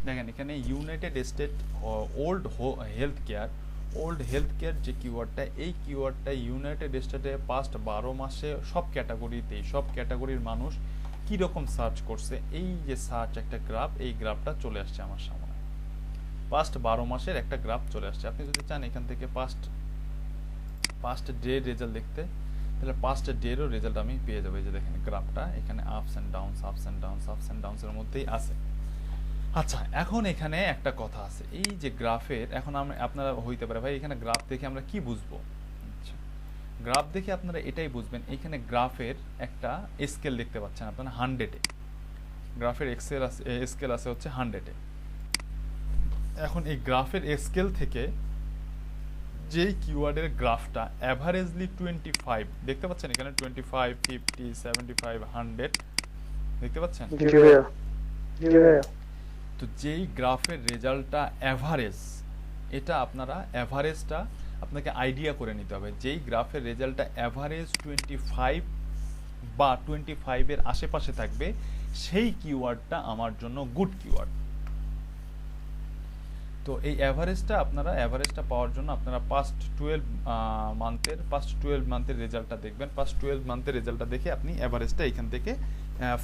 দেখেন এখানে United state old health care যে কিওয়ার্ডটা, এই কিওয়ার্ডটা ইউনাইটেড স্টেটে পাস্ট 12 মাসে সব ক্যাটাগরিতেই, সব ক্যাটাগরির মানুষ কীরকম সার্চ করছে, এই যে সার্চ একটা গ্রাফ, এই গ্রাফটা চলে আসছে আমার সামনে, পাস্ট 12 মাসের একটা গ্রাফ চলে আসছে। আপনি যদি চান এখান থেকে পাস্ট ডে রেজাল্ট দেখতে, তাহলে পাস্ট ডেরও রেজাল্ট আমি পেয়ে যাবো। এই যে দেখেন গ্রাফটা এখানে আপস অ্যান্ড ডাউনসের মধ্যেই আছে। আচ্ছা, এখন এখানে একটা কথা আছে, এই যে গ্রাফের, এখন আপনারা হইতে পারে ভাই এখানে গ্রাফ দেখে আমরা কি বুঝবো? আচ্ছা, গ্রাফ দেখে আপনারা এটাই বুঝবেন, এখানে গ্রাফের একটা স্কেল দেখতে পাচ্ছেন আপনারা 100-এ, গ্রাফের স্কেল আছে হচ্ছে 100-এ। এখন এই গ্রাফের স্কেল থেকে যেই কিওয়ার্ডের গ্রাফটা অ্যাভারেজলি 25 দেখতে পাচ্ছেন, এখানে 25, 50, 75, 100 দেখতে পাচ্ছেন। তো যেই গ্রাফের রেজাল্টটা অ্যাভারেজ, এটা আপনারা অ্যাভারেজটা আপনাকে আইডিয়া করে নিতে হবে। যেই গ্রাফের রেজাল্টটা অ্যাভারেজ 25 বা 25-এর আশেপাশে থাকবে সেই কিওয়ার্ডটা আমার জন্য গুড কিওয়ার্ড। তো এই অ্যাভারেজটা পাওয়ার জন্য আপনারা পাস্ট 12 মান্থের রেজাল্টটা দেখবেন। পাস্ট 12 মান্থের রেজাল্টটা দেখে আপনি অ্যাভারেজটা এখান থেকে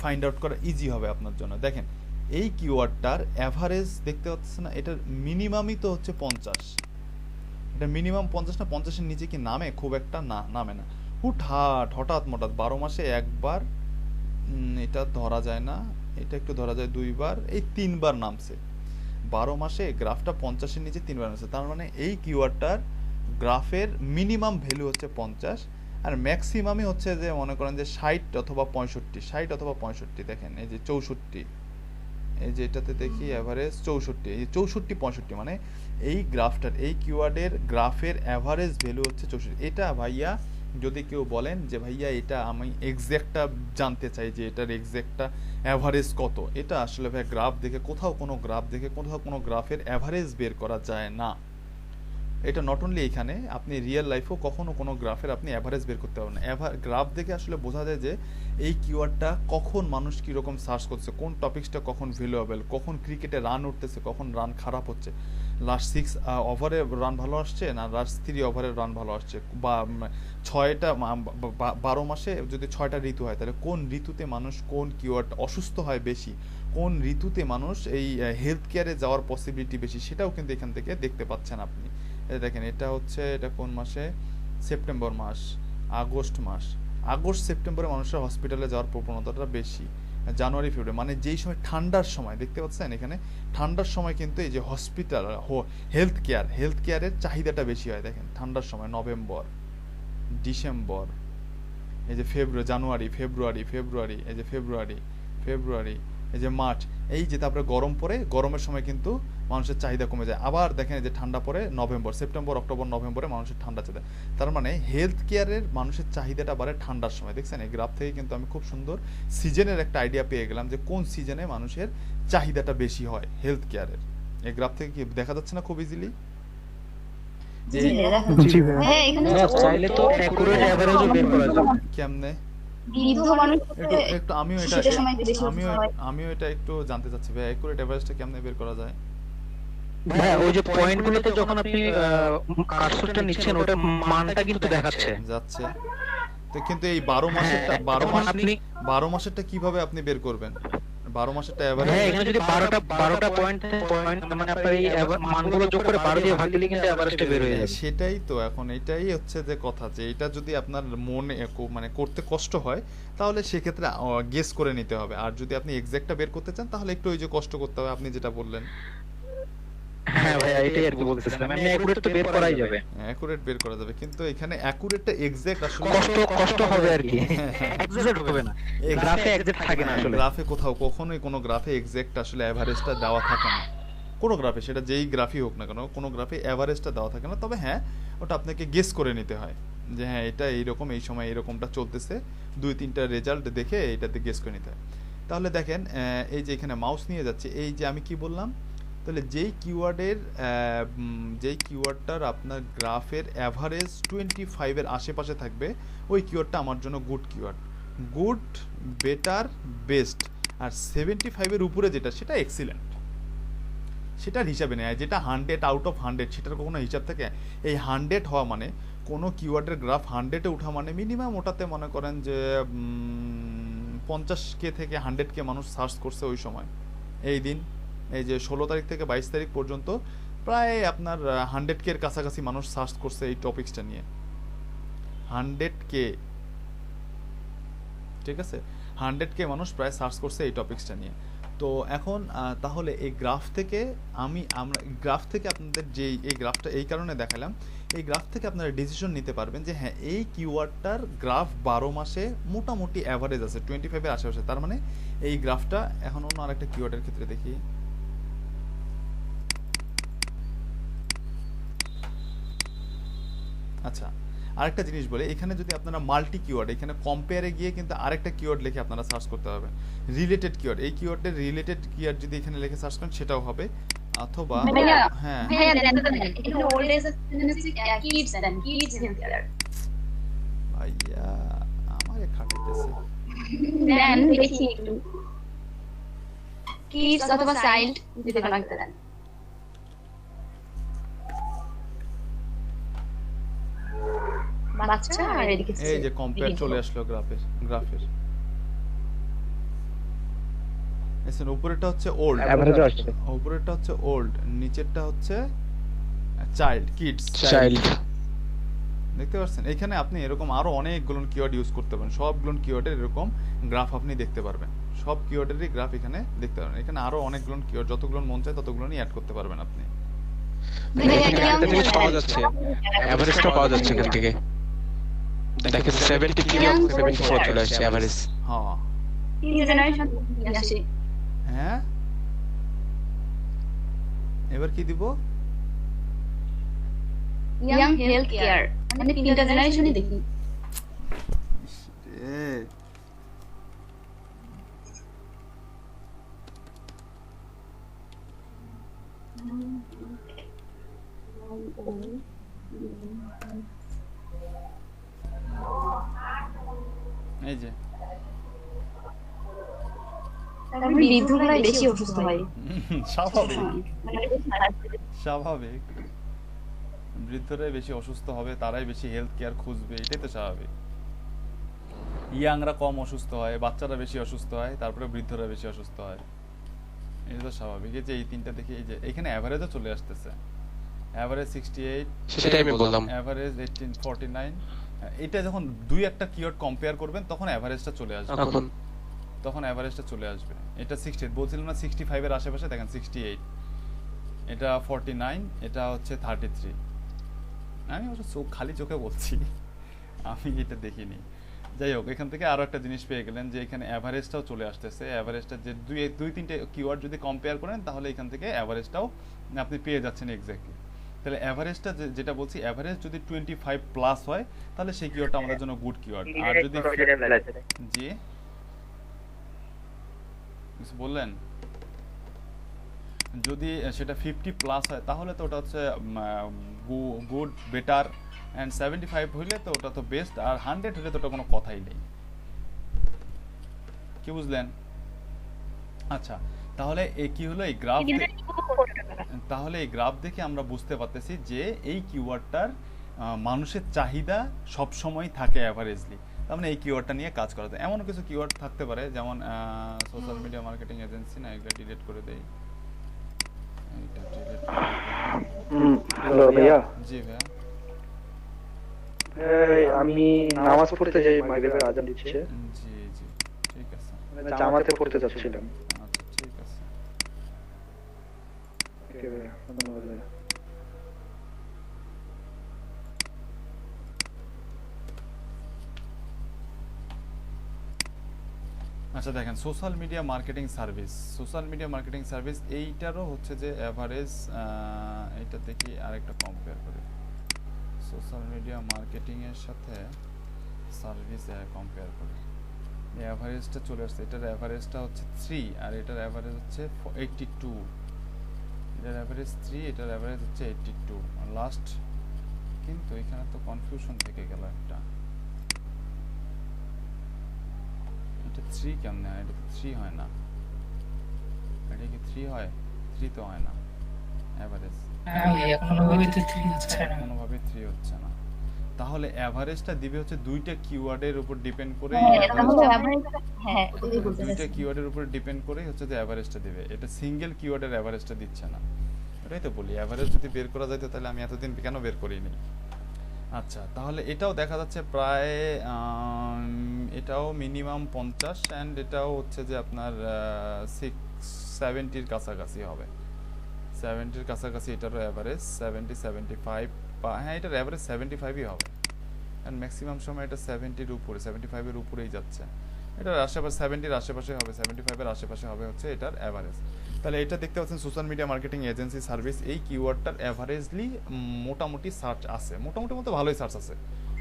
ফাইন্ড আউট করা ইজি হবে আপনার জন্য। দেখেন এই কিওয়ার্ডটার অ্যাভারেজ দেখতে পাচ্ছেন না, এটার মিনিমামই তো হচ্ছে 50। এটা মিনিমাম 50 না, 50-এর নিচে কি নামে? খুব একটা না, নামে না। হঠাৎ 12 মাসে একবার, এটা ধরা যায় না, এটা একটু ধরা যায় 2 বার, এই 3 বার নামছে। 12 মাসে গ্রাফটা 50-এর নিচে 3 বার নামছে। তার মানে এই কিওয়ার্ডটার গ্রাফের মিনিমাম ভ্যালু হচ্ছে 50, আর ম্যাক্সিমামই হচ্ছে যে মনে করেন যে 60 অথবা 65। দেখেন এই যে 64, এই যে এটাতে দেখি অ্যাভারেজ 64, এই 64-65, মানে এই গ্রাফটার, এই কিওয়ার্ডের গ্রাফের অ্যাভারেজ ভ্যালু হচ্ছে 64। এটা ভাইয়া যদি কেউ বলেন যে ভাইয়া এটা আমি এক্স্যাক্টটা জানতে চাই যে এটার এক্স্যাক্টটা অ্যাভারেজ কত, এটা আসলে ভাই গ্রাফ দেখে কোথাও কোনো গ্রাফের অ্যাভারেজ বের করা যায় না। এটা নট অনলি এখানে, আপনি রিয়েল লাইফেও কখনো কোনো গ্রাফের আপনি অ্যাভারেজ বের করতে পারবেন না। গ্রাফ দেখে আসলে বোঝা যায় যে এই কিওয়ার্ডটা কখন মানুষ কীরকম সার্চ করছে, কোন টপিকসটা কখন ভ্যালুয়েবল, কখন ক্রিকেটে রান উঠতেছে, কখন রান খারাপ হচ্ছে, লাস্ট 6 ওভারে রান ভালো আসছে না লাস্ট 3 ওভারে রান ভালো আসছে, বা 12 মাসে যদি 6টা ঋতু হয় তাহলে কোন ঋতুতে মানুষ কোন কিওয়ার্ড অসুস্থ হয় বেশি, কোন ঋতুতে মানুষ এই হেলথ কেয়ারে যাওয়ার পসিবিলিটি বেশি, সেটাও কিন্তু এখান থেকে দেখতে পাচ্ছেন আপনি। দেখেন এটা কোন মাসে? সেপ্টেম্বর মাস, আগস্ট সেপ্টেম্বরে মানুষের হসপিটালে যাওয়ার প্রবণতাটা বেশি। জানুয়ারি ফেব্রুয়ারি, মানে যেই সময় ঠান্ডার সময় দেখতে পাচ্ছেন এখানে ঠান্ডার সময় কিন্তু এই যে হসপিটাল হেলথ কেয়ারের চাহিদাটা বেশি হয়। দেখেন ঠান্ডার সময় নভেম্বর, ডিসেম্বর, এই যে জানুয়ারি, ফেব্রুয়ারি, এই যে ফেব্রুয়ারি, এই যে মার্চ, এই যে তারপরে গরম পড়ে, গরমের সময় কিন্তু মানুষের চাহিদা কমে যায়। আবার দেখেন এই যে ঠান্ডা পড়ে নভেম্বর, সেপ্টেম্বর, অক্টোবর, নভেম্বরে মানুষের ঠান্ডা চাহিদা। তার মানে হেলথ কেয়ারের মানুষের চাহিদাটা বাড়ে ঠান্ডার সময়। দেখছেন এই গ্রাফ থেকে কিন্তু আমি খুব সুন্দর সিজনের একটা আইডিয়া পেয়ে গেলাম যে কোন সিজনে মানুষের চাহিদাটা বেশি হয় হেলথ কেয়ারের। এই গ্রাফ থেকে কি দেখা যাচ্ছে না খুব ইজিলি? চাইলে তো অ্যাকুরেট অ্যাভারেজও বের করা যাবে। কেমনে? একটু আমিও এটা একটু জানতে চাচ্ছি ভাই, অ্যাকুরেট এভারেজটা কেমনে বের করা যায়? ভাই ওই যে পয়েন্টগুলোতে যখন আপনি কার্সরটা নিচ্ছেন ওটার মানটা কিন্তু দেখাচ্ছে যাচ্ছে। তো কিন্তু এই 12 মাসেরটা কিভাবে আপনি বের করবেন? 12 মাসেরটা এভারেজ, হ্যাঁ এখানে যদি 12টা পয়েন্ট মানে আপনার এই মানগুলো যোগ করে 12 দিয়ে ভাগ দিলে কিন্তু এভারেজটা বের হয়ে যাবে। সেটাই তো, এখন এটাই হচ্ছে যে কথা, যে এটা যদি আপনার মনে মানে করতে কষ্ট হয় তাহলে সেক্ষেত্রে গেস করে নিতে হবে, আর যদি আপনি এক্সাক্টটা বের করতে চান তাহলে একটু ওই যে কষ্ট করতে হবে, আপনি যেটা বললেন। হ্যাঁ ভাই এটাই আর কি বলতেছিলাম, আমি অ্যাকুরেট তো বের করাই যাবে, অ্যাকুরেট বের করা যাবে, কিন্তু এখানে অ্যাকুরেটটা এক্সাক্ট আসলে কষ্ট হবে আর কি, এক্সাক্ট হবে না, গ্রাফে এক্সাক্ট থাকে না আসলে। গ্রাফে কখনোই কোনো গ্রাফে এক্সাক্ট আসলে এভারেজটা দেওয়া থাকে না কোনো গ্রাফে, সেটা যেই গ্রাফই হোক না কেন, কোনো গ্রাফে এভারেজটা দেওয়া থাকে না। তবে হ্যাঁ ওটা আপনাকে গেস করে নিতে হয় যে হ্যাঁ এটা এইরকম, এই সময় এরকমটা চলতেছে, 2-3টা রেজাল্ট দেখে এটাতে গেস করে নিতে হয়। তাহলে দেখেন এই যে এখানে মাউস নিয়ে যাচ্ছে, এই যে আমি কি বললাম, তাহলে যেই কিওয়ার্ডটার আপনার গ্রাফের অ্যাভারেজ 25-এর আশেপাশে থাকবে ওই কিওয়ার্ডটা আমার জন্য good keyword. Good, better, best, আর 75-এর উপরে যেটা সেটা এক্সিলেন্ট, সেটার হিসাবে নেয়। যেটা 100 আউট অফ 100 সেটার কোনো হিসাব থাকে? এই 100 হওয়া মানে কোনো কিওয়ার্ডের গ্রাফ 100-এ ওঠা মানে মিনিমাম ওটাতে মনে করেন যে 50K থেকে 100K মানুষ সার্চ করছে ওই সময়, এই দিন এই যে 16 তারিখ থেকে 22 তারিখ পর্যন্ত প্রায় আপনার 100K এর কাছাকাছি মানুষ সার্চ করছে এই টপিকসটা নিয়ে, 100K, ঠিক আছে, 100K মানুষ প্রায় সার্চ করছে এই টপিকসটা নিয়ে। তো এখন তাহলে এই গ্রাফ থেকে গ্রাফ থেকে আপনাদের যে এই গ্রাফটা এই কারণে দেখালাম, এই গ্রাফ থেকে আপনারা ডিসিশন নিতে পারবেন যে হ্যাঁ এই কিওয়ার্ডটার গ্রাফ 12 মাসে মোটামুটি অ্যাভারেজ আছে 25-এর আশেপাশে। তার মানে এই গ্রাফটা, এখন অন্য আরেকটা কিওয়ার্ডের ক্ষেত্রে দেখি, আচ্ছা আরেকটা জিনিস বলে, এখানে যদি আপনারা মাল্টি কিওয়ার্ড, এখানে কম্পেয়ারে গিয়ে কিন্তু আরেকটা কিওয়ার্ড লিখে আপনারা সার্চ করতে হবে, রিলেটেড কিওয়ার্ড। এই কিওয়ার্ডের রিলেটেড কিওয়ার্ড যদি এখানে লিখে সার্চ করেন সেটাও হবে, অথবা হ্যাঁ ভাইয়া আমারে খাটাইতেছে, দেন দেখি একটু কিডস অথবা চাইল্ড যেটা লাগতে দেন। বাচ্চা আর এদিকে এই যে কম্পেয়ার বৃদ্ধ। চলে আসলো গ্রাফের এসেন উপরেরটা হচ্ছে ওল্ড, অ্যাভারেজ আসছে। উপরেরটা হচ্ছে ওল্ড, নিচেরটা হচ্ছে চাইল্ড কিডস। চাইল্ড। দেখতে পাচ্ছেন এখানে আপনি এরকম আরো অনেকগুলো কিওয়ার্ড ইউজ করতে পারেন, সবগুলো কিওয়ার্ডের এরকম গ্রাফ আপনি দেখতে পারবেন, সব কিওয়ার্ডেরই গ্রাফ এখানে দেখতে পারবেন। এখানে আরো অনেকগুলো কিওয়ার্ড যতগুলো মন চায় ততগুলোই অ্যাড করতে পারবেন আপনি। এখানে একটা জিনিস পাওয়া যাচ্ছে, এভারেজটা পাওয়া যাচ্ছে এখান থেকে। দেখেন 73 এবং 74 চলে আসছে এভারেজ। হ্যাঁ তিন জেনারেশন আসে। হ্যাঁ এবার কি দিব? ইয়াং হেলথ কেয়ার মানে তিনটা জেনারেশনই দেখি। এই যে তারপরে বৃদ্ধগুলাই বেশি অসুস্থ হয়। স্বাভাবিক বৃদ্ধরাই বেশি অসুস্থ হবে, তারাই বেশি হেলথ কেয়ার খুঁজবে, এটাই তো স্বাভাবিক। ইয়াংরা কম অসুস্থ হয়, বাচ্চারা বেশি অসুস্থ হয়, তারপরে বৃদ্ধরা বেশি অসুস্থ হয়, এটা তো স্বাভাবিক। এই যে এই তিনটা দেখি, এই যে এখানে অ্যাভারেজও চলে আসতেছে, অ্যাভারেজ 68, সেটাই আমি বললাম। অ্যাভারেজ 1849। এটা যখন দুই একটা কিওয়ার্ড কম্পেয়ার করবেন তখন অ্যাভারেজটা চলে আসবে, তখন অ্যাভারেজটা চলে আসবে। এটা 68 বলছিলাম না, 65 এর আশেপাশে, দেখেন 68, এটা 49, এটা হচ্ছে 33। আমি অবশ্য চোখ খালি চোখে বলছি, আমি এটা দেখিনি। যাই হোক, এখান থেকে আরো একটা জিনিস পেয়ে গেলেন যে এখানে অ্যাভারেজটাও চলে আসতেছে। অ্যাভারেজটা যে দুই তিনটে কিওয়ার্ড যদি কম্পেয়ার করেন তাহলে এখান থেকে অ্যাভারেজটাও আপনি পেয়ে যাচ্ছেন এক্স্যাক্টলি। তাহলে অ্যাভারেজটা যেটা বলছি, অ্যাভারেজ যদি 25 প্লাস হয় তাহলে সেই কিওয়ার্ডটা আমাদের জন্য গুড কিওয়ার্ড। আর যদি জি কিছু বললেন, যদি সেটা 50 প্লাস হয় তাহলে তো ওটা হচ্ছে গুড, বেটার, অ্যান্ড 75 হইলে তো ওটা তো বেস্ট, আর 100 হইলে তো ওটা কোনো কথাই নেই। কি বুঝলেন? আচ্ছা, তাহলে এই কি হলো, এই গ্রাফ, তাহলে এই গ্রাফ দেখে আমরা বুঝতে পারতেছি যে এই কিওয়ার্ডটার মানুষের চাহিদা সব সময় থাকে অ্যাভারেজলি। তার মানে এই কিওয়ার্ডটা নিয়ে কাজ করা যায়। এমন কিছু কিওয়ার্ড থাকতে পারে যেমন সোশ্যাল মিডিয়া মার্কেটিং এজেন্সি, না এগুলো ডিলিট করে দেই, এইটা ডিলিট করে দেই। হ্যালো ভাইয়া। জি ভাইয়া। আমি নামাজ পড়তে যাই, মাগরিবের আজান দিচ্ছে, জি জি ঠিক আছে, জামাতে পড়তে যাচ্ছিলাম। আচ্ছা ঠিক আছে। ওকে ভাইয়া, ধন্যবাদ ভাইয়া। আচ্ছা দেখেন, সোশ্যাল মিডিয়া মার্কেটিং সার্ভিস, এইটারও হচ্ছে যে অ্যাভারেজ, এইটা দেখি আরেকটা কম্পেয়ার করি, সোশ্যাল মিডিয়া মার্কেটিং এর সাথে সার্ভিস কম্পেয়ার করি। এই অ্যাভারেজটা চলে আসছে, এটার অ্যাভারেজটা হচ্ছে 3 আর এটার অ্যাভারেজ হচ্ছে 82। এটার অ্যাভারেজ 3, এটার অ্যাভারেজ হচ্ছে 82 লাস্ট। কিন্তু এখানে তো কনফিউশন থেকে গেল একটা, এটা 3 কেমনে হয়? এটা তো 3 হয় না, এটা কি 3 হয়? 3 তো হয় না অ্যাভারেজ, কোনোভাবেই তো 3 হচ্ছে না। কোনোভাবে 3 হচ্ছে না। তাহলে অ্যাভারেজটা দিবে হচ্ছে দুইটা কিওয়ার্ডের উপর ডিপেন্ড করে, হ্যাঁ, ওটাই বলতে দুইটা চাচ্ছি। কিওয়ার্ডের উপর ডিপেন্ড করে হচ্ছে যে অ্যাভারেজটা দিবে। এটা সিঙ্গেল কিওয়ার্ডের অ্যাভারেজটা দিচ্ছে না, এটাই তো বলি। অ্যাভারেজ যদি বের করা যায় তাহলে আমি এতদিন কেন বের করিনি? আচ্ছা, তাহলে এটাও দেখা যাচ্ছে প্রায় এটাও মিনিমাম 50 অ্যান্ড এটাও হচ্ছে যে আপনার 70-র কাছাকাছি হবে, 70-র কাছাকাছি এটারও অ্যাভারেজ 70-75, হ্যাঁ এটার অ্যাভারেজ 75ই হবে, অ্যান্ড ম্যাক্সিমাম সময় এটা 70-র উপরে, 75-এর উপরেই যাচ্ছে। এটার আশেপাশে 70-র আশেপাশে হবে, 75-এর আশেপাশে হবে হচ্ছে এটার অ্যাভারেজ। তাহলে এটা দেখতে পাচ্ছেন social media marketing agency service, এই কিওয়ার্ডটার অ্যাভারেজলি মোটামুটি সার্চ আছে, মোটামুটি মতো ভালোই সার্চ আছে,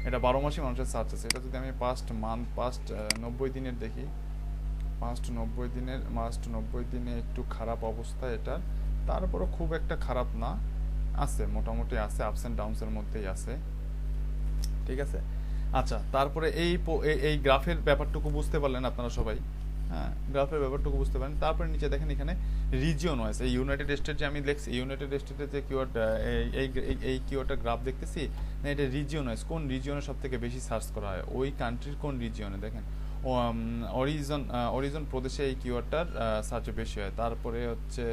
এটা 12 মাসই মানুষের সার্চ আছে। এটা যদি আমি পাস্ট 90 দিনের দেখি, পাস্ট 90 দিনে একটু খারাপ অবস্থা এটার, তারপরও খুব একটা খারাপ না, আছে মোটামুটি আছে, আপস অ্যান্ড ডাউনসের মধ্যেই আছে, ঠিক আছে। আচ্ছা, তারপরে এই গ্রাফের ব্যাপারটুকু বুঝতে পারলেন আপনারা সবাই? হ্যাঁ, গ্রাফের ব্যাপারটুকু বুঝতে পারেন। তারপরে নিচে দেখেন এখানে রিজিয়ন ওয়াইজ, এই ইউনাইটেড স্টেট যে আমি দেখছি, ইউনাইটেড স্টেটের যে কিওয়ার্ড, এই কিওয়ার্ডটা গ্রাফ দেখতেছি না, এটা রিজিয়ন ওয়াইজ কোন রিজিয়নে সব থেকে বেশি সার্চ করা হয়, ওই কান্ট্রির কোন রিজিয়নে দেখেন অরিজন প্রদেশে এই কিওয়ার্ডটার সার্চ বেশি হয়। তারপরে হচ্ছে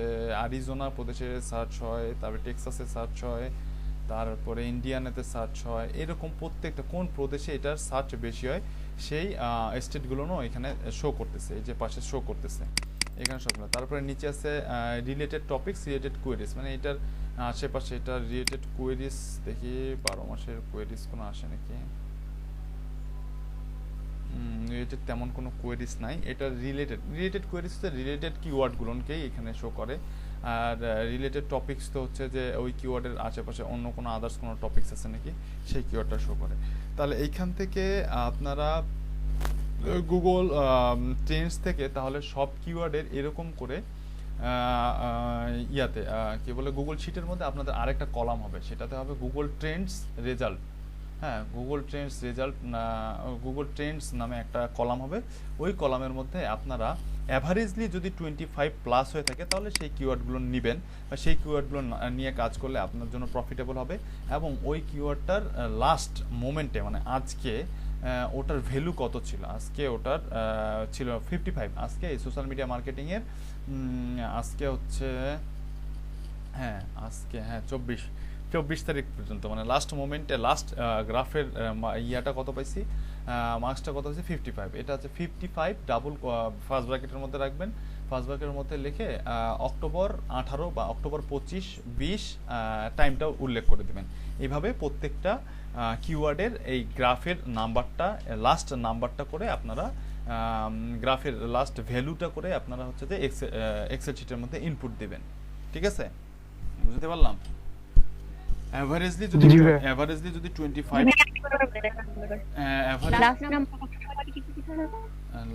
আরিজোনা প্রদেশে সার্চ হয়, তারপরে টেক্সাসে সার্চ হয়, তারপরে ইন্ডিয়ানাতে সার্চ হয়। এরকম প্রত্যেকটা কোন প্রদেশে এটার সার্চ বেশি হয় সেই স্টেটগুলোও এখানে শো করতেছে, এই যে পাশে শো করতেছে এখানে সবগুলো। তারপরে নিচে আছে রিলেটেড টপিকস, রিলেটেড কোয়েরিজ, মানে এটার আশেপাশে এটা রিলেটেড কোয়েরিজ। দেখি 12 মাসের কোয়েরিজ কোনো আসে নাকি, রিলেটেড তেমন কোনো কোয়েরিজ নাই। এটা রিলেটেড কোয়েরিজ হচ্ছে রিলেটেড কিওয়ার্ডগুলোকেই এখানে শো করে। আর রিলেটেড টপিকস তো হচ্ছে যে ওই কিওয়ার্ডের আশেপাশে অন্য কোনো আদার্স কোনো টপিকস আছে নাকি সেই কিওয়ার্ডটা শো করে। তাহলে এইখান থেকে আপনারা গুগল ট্রেন্ডস থেকে তাহলে সব কিওয়ার্ডের এরকম করে ইয়াতে কি বলে গুগল শিটের মধ্যে আপনাদের আরেকটা কলাম হবে, সেটাতে হবে গুগল ট্রেন্ডস রেজাল্ট। হ্যাঁ, Google Trends result, Google Trends নামে একটা কলাম হবে। ওই কলামের মধ্যে আপনারা অ্যাভারেজলি যদি 25+ হয়ে থাকে তাহলে সেই কিওয়ার্ডগুলো নেবেন, বা সেই কিওয়ার্ডগুলো নিয়ে কাজ করলে আপনার জন্য প্রফিটেবল হবে। এবং ওই কিওয়ার্ডটার লাস্ট মোমেন্টে, মানে আজকে ওটার ভ্যালু কত ছিল, আজকে ওটার ছিল 55, আজকে এই সোশ্যাল মিডিয়া মার্কেটিংয়ের আজকে হচ্ছে আজকে 24 তারিখ পর্যন্ত, মানে লাস্ট মোমেন্টে লাস্ট গ্রাফের ইয়াটা কত পাইছি, মার্কসটা কত হচ্ছে 55। এটা হচ্ছে 55 ডাবল ফার্স্ট ব্র্যাকেটের মধ্যে রাখবেন, ফার্স্ট ব্র্যাকেটের মধ্যে লিখে অক্টোবর 18 বা অক্টোবর 25, 20 টাইমটাও উল্লেখ করে দেবেন। এইভাবে প্রত্যেকটা কিওয়ার্ডের এই গ্রাফের নাম্বারটা, লাস্ট নাম্বারটা করে আপনারা গ্রাফের লাস্ট ভ্যালুটা করে আপনারা হচ্ছে যে এক্সেল শিটের মধ্যে ইনপুট দিবেন। ঠিক আছে, বুঝতে পারলাম? অ্যাভারেজলি যদি 25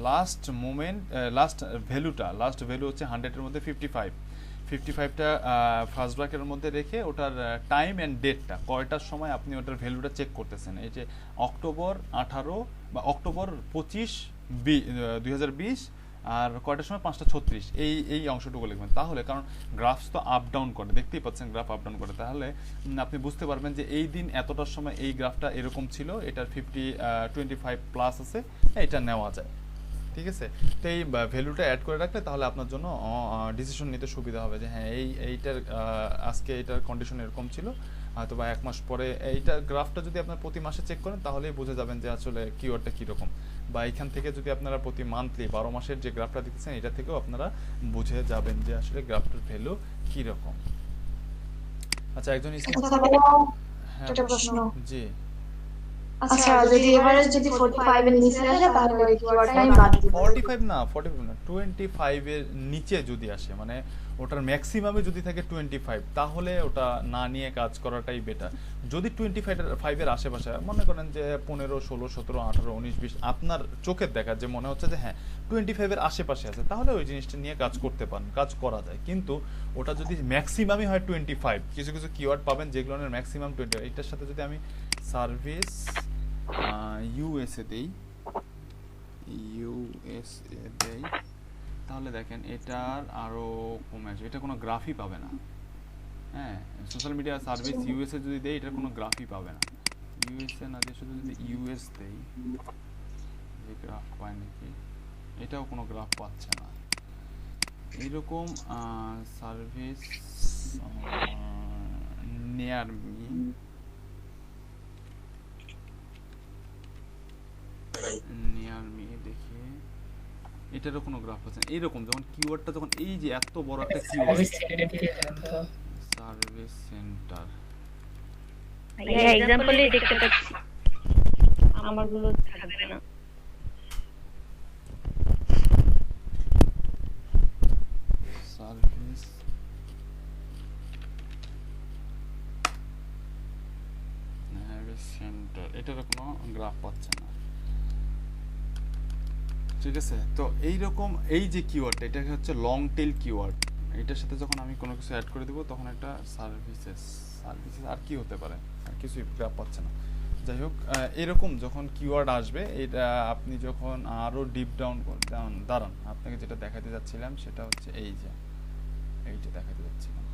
লাস্ট মোমেন্ট, লাস্ট ভ্যালু হচ্ছে 100 এর মধ্যে 55টা ফার্স্ট ব্র্যাকেটের মধ্যে রেখে ওটার টাইম এন্ড ডেটটা কয়টার সময় আপনি ওটার ভ্যালুটা চেক করতেছেন, এই যে অক্টোবর 18 বা অক্টোবর 25, 2020 আর কয়টার সময় 5:36, এই অংশটুকু লিখবেন। তাহলে কারণ গ্রাফস তো আপ ডাউন করে, দেখতেই পাচ্ছেন গ্রাফ আপ ডাউন করে, তাহলে আপনি বুঝতে পারবেন যে এই দিন এতটার সময় এই গ্রাফটা এরকম ছিল, এটার 25+ আছে, এটা নেওয়া যায়। ঠিক আছে, তো এই ভ্যালুটা অ্যাড করে রাখলে তাহলে আপনার জন্য ডিসিশন নিতে সুবিধা হবে যে হ্যাঁ এইটার আজকে এইটার কন্ডিশন এরকম ছিল, হয়তো বা 1 মাস পরে এইটা গ্রাফটা যদি আপনার প্রতি মাসে চেক করেন তাহলেই বুঝে যাবেন যে আসলে কিওয়ার্ডটা কীরকম। বা এইখান থেকে যদি আপনারা প্রতি মান্থলি 12 মাসের যে গ্রাফটা দেখতেছেন এটা থেকেও আপনারা বুঝে যাবেন যে আসলে গ্রাফটার ভ্যালু কীরকম। আচ্ছা, একজন জি, আচ্ছা, যদি এভারেজ যদি 45 এর নিচে আসে তাহলে কিওয়ার্ডটা আমি বাদ দিব। 45 না 25 এর নিচে যদি আসে, মানে ওটার ম্যাক্সিমামে যদি থাকে 25, তাহলে ওটা না নিয়ে কাজ করাটাই বেটার। যদি 25 এর আশেপাশে, মনে করেন যে 15, 16, 17, 18, 19, 20 আপনার চোখের দেখা যে মনে হচ্ছে যে হ্যাঁ 25 এর আশেপাশে আছে, তাহলে ওই জিনিসটা নিয়ে কাজ করতে পারেন, কাজ করা যায়। কিন্তু ওটা যদি ম্যাক্সিমামই হয় 25, কিছু কিছু কিওয়ার্ড পাবেন যেগুলোর ম্যাক্সিমাম 20, এটার সাথে যদি আমি সার্ভিস ইউএসএ দেই, তাহলে দেখেন এটার আরো কমে আসবে, এটা কোনো গ্রাফই পাবে না। হ্যাঁ, সোশ্যাল মিডিয়া সার্ভিস ইউএসএ যদি দেই এটার কোনো গ্রাফই পাবে না। ইউএসএ না দিয়ে শুধু যদি ইউএস দেই, যে গ্রাফ পায় নাকি, এটাও কোনো গ্রাফ পাচ্ছে না। এরকম সার্ভিস নিয়ার মি দেখি, এটারও কোনো গ্রাফ আছে না। এইরকম যখন কিওয়ার্ডটা যখন এই যে এত বড় একটা কিওয়ার্ড, সার্ভিস সেন্টার, ভাইয়া एग्जांपल দেখতে পাচ্ছি, আমারগুলো থাকবে না। সার্ভিস সেন্টার, এটারও কোনো গ্রাফ পাচ্ছে না। ঠিক আছে, তো এইরকম এই যে কিওয়ার্ডটা, এটা হচ্ছে লং টেল কিওয়ার্ড, এটার সাথে যখন আমি কোনো কিছু অ্যাড করে দেবো তখন একটা সার্ভিসেস আর কি হতে পারে, আর কিছুই গ্রাফ পাচ্ছে না। যাই হোক, এরকম যখন কিওয়ার্ড আসবে, এটা আপনি যখন আরো ডিপ ডাউন দাঁড়ান, আপনাকে যেটা দেখাতে যাচ্ছিলাম সেটা হচ্ছে এইটা দেখাতে যাচ্ছিলাম।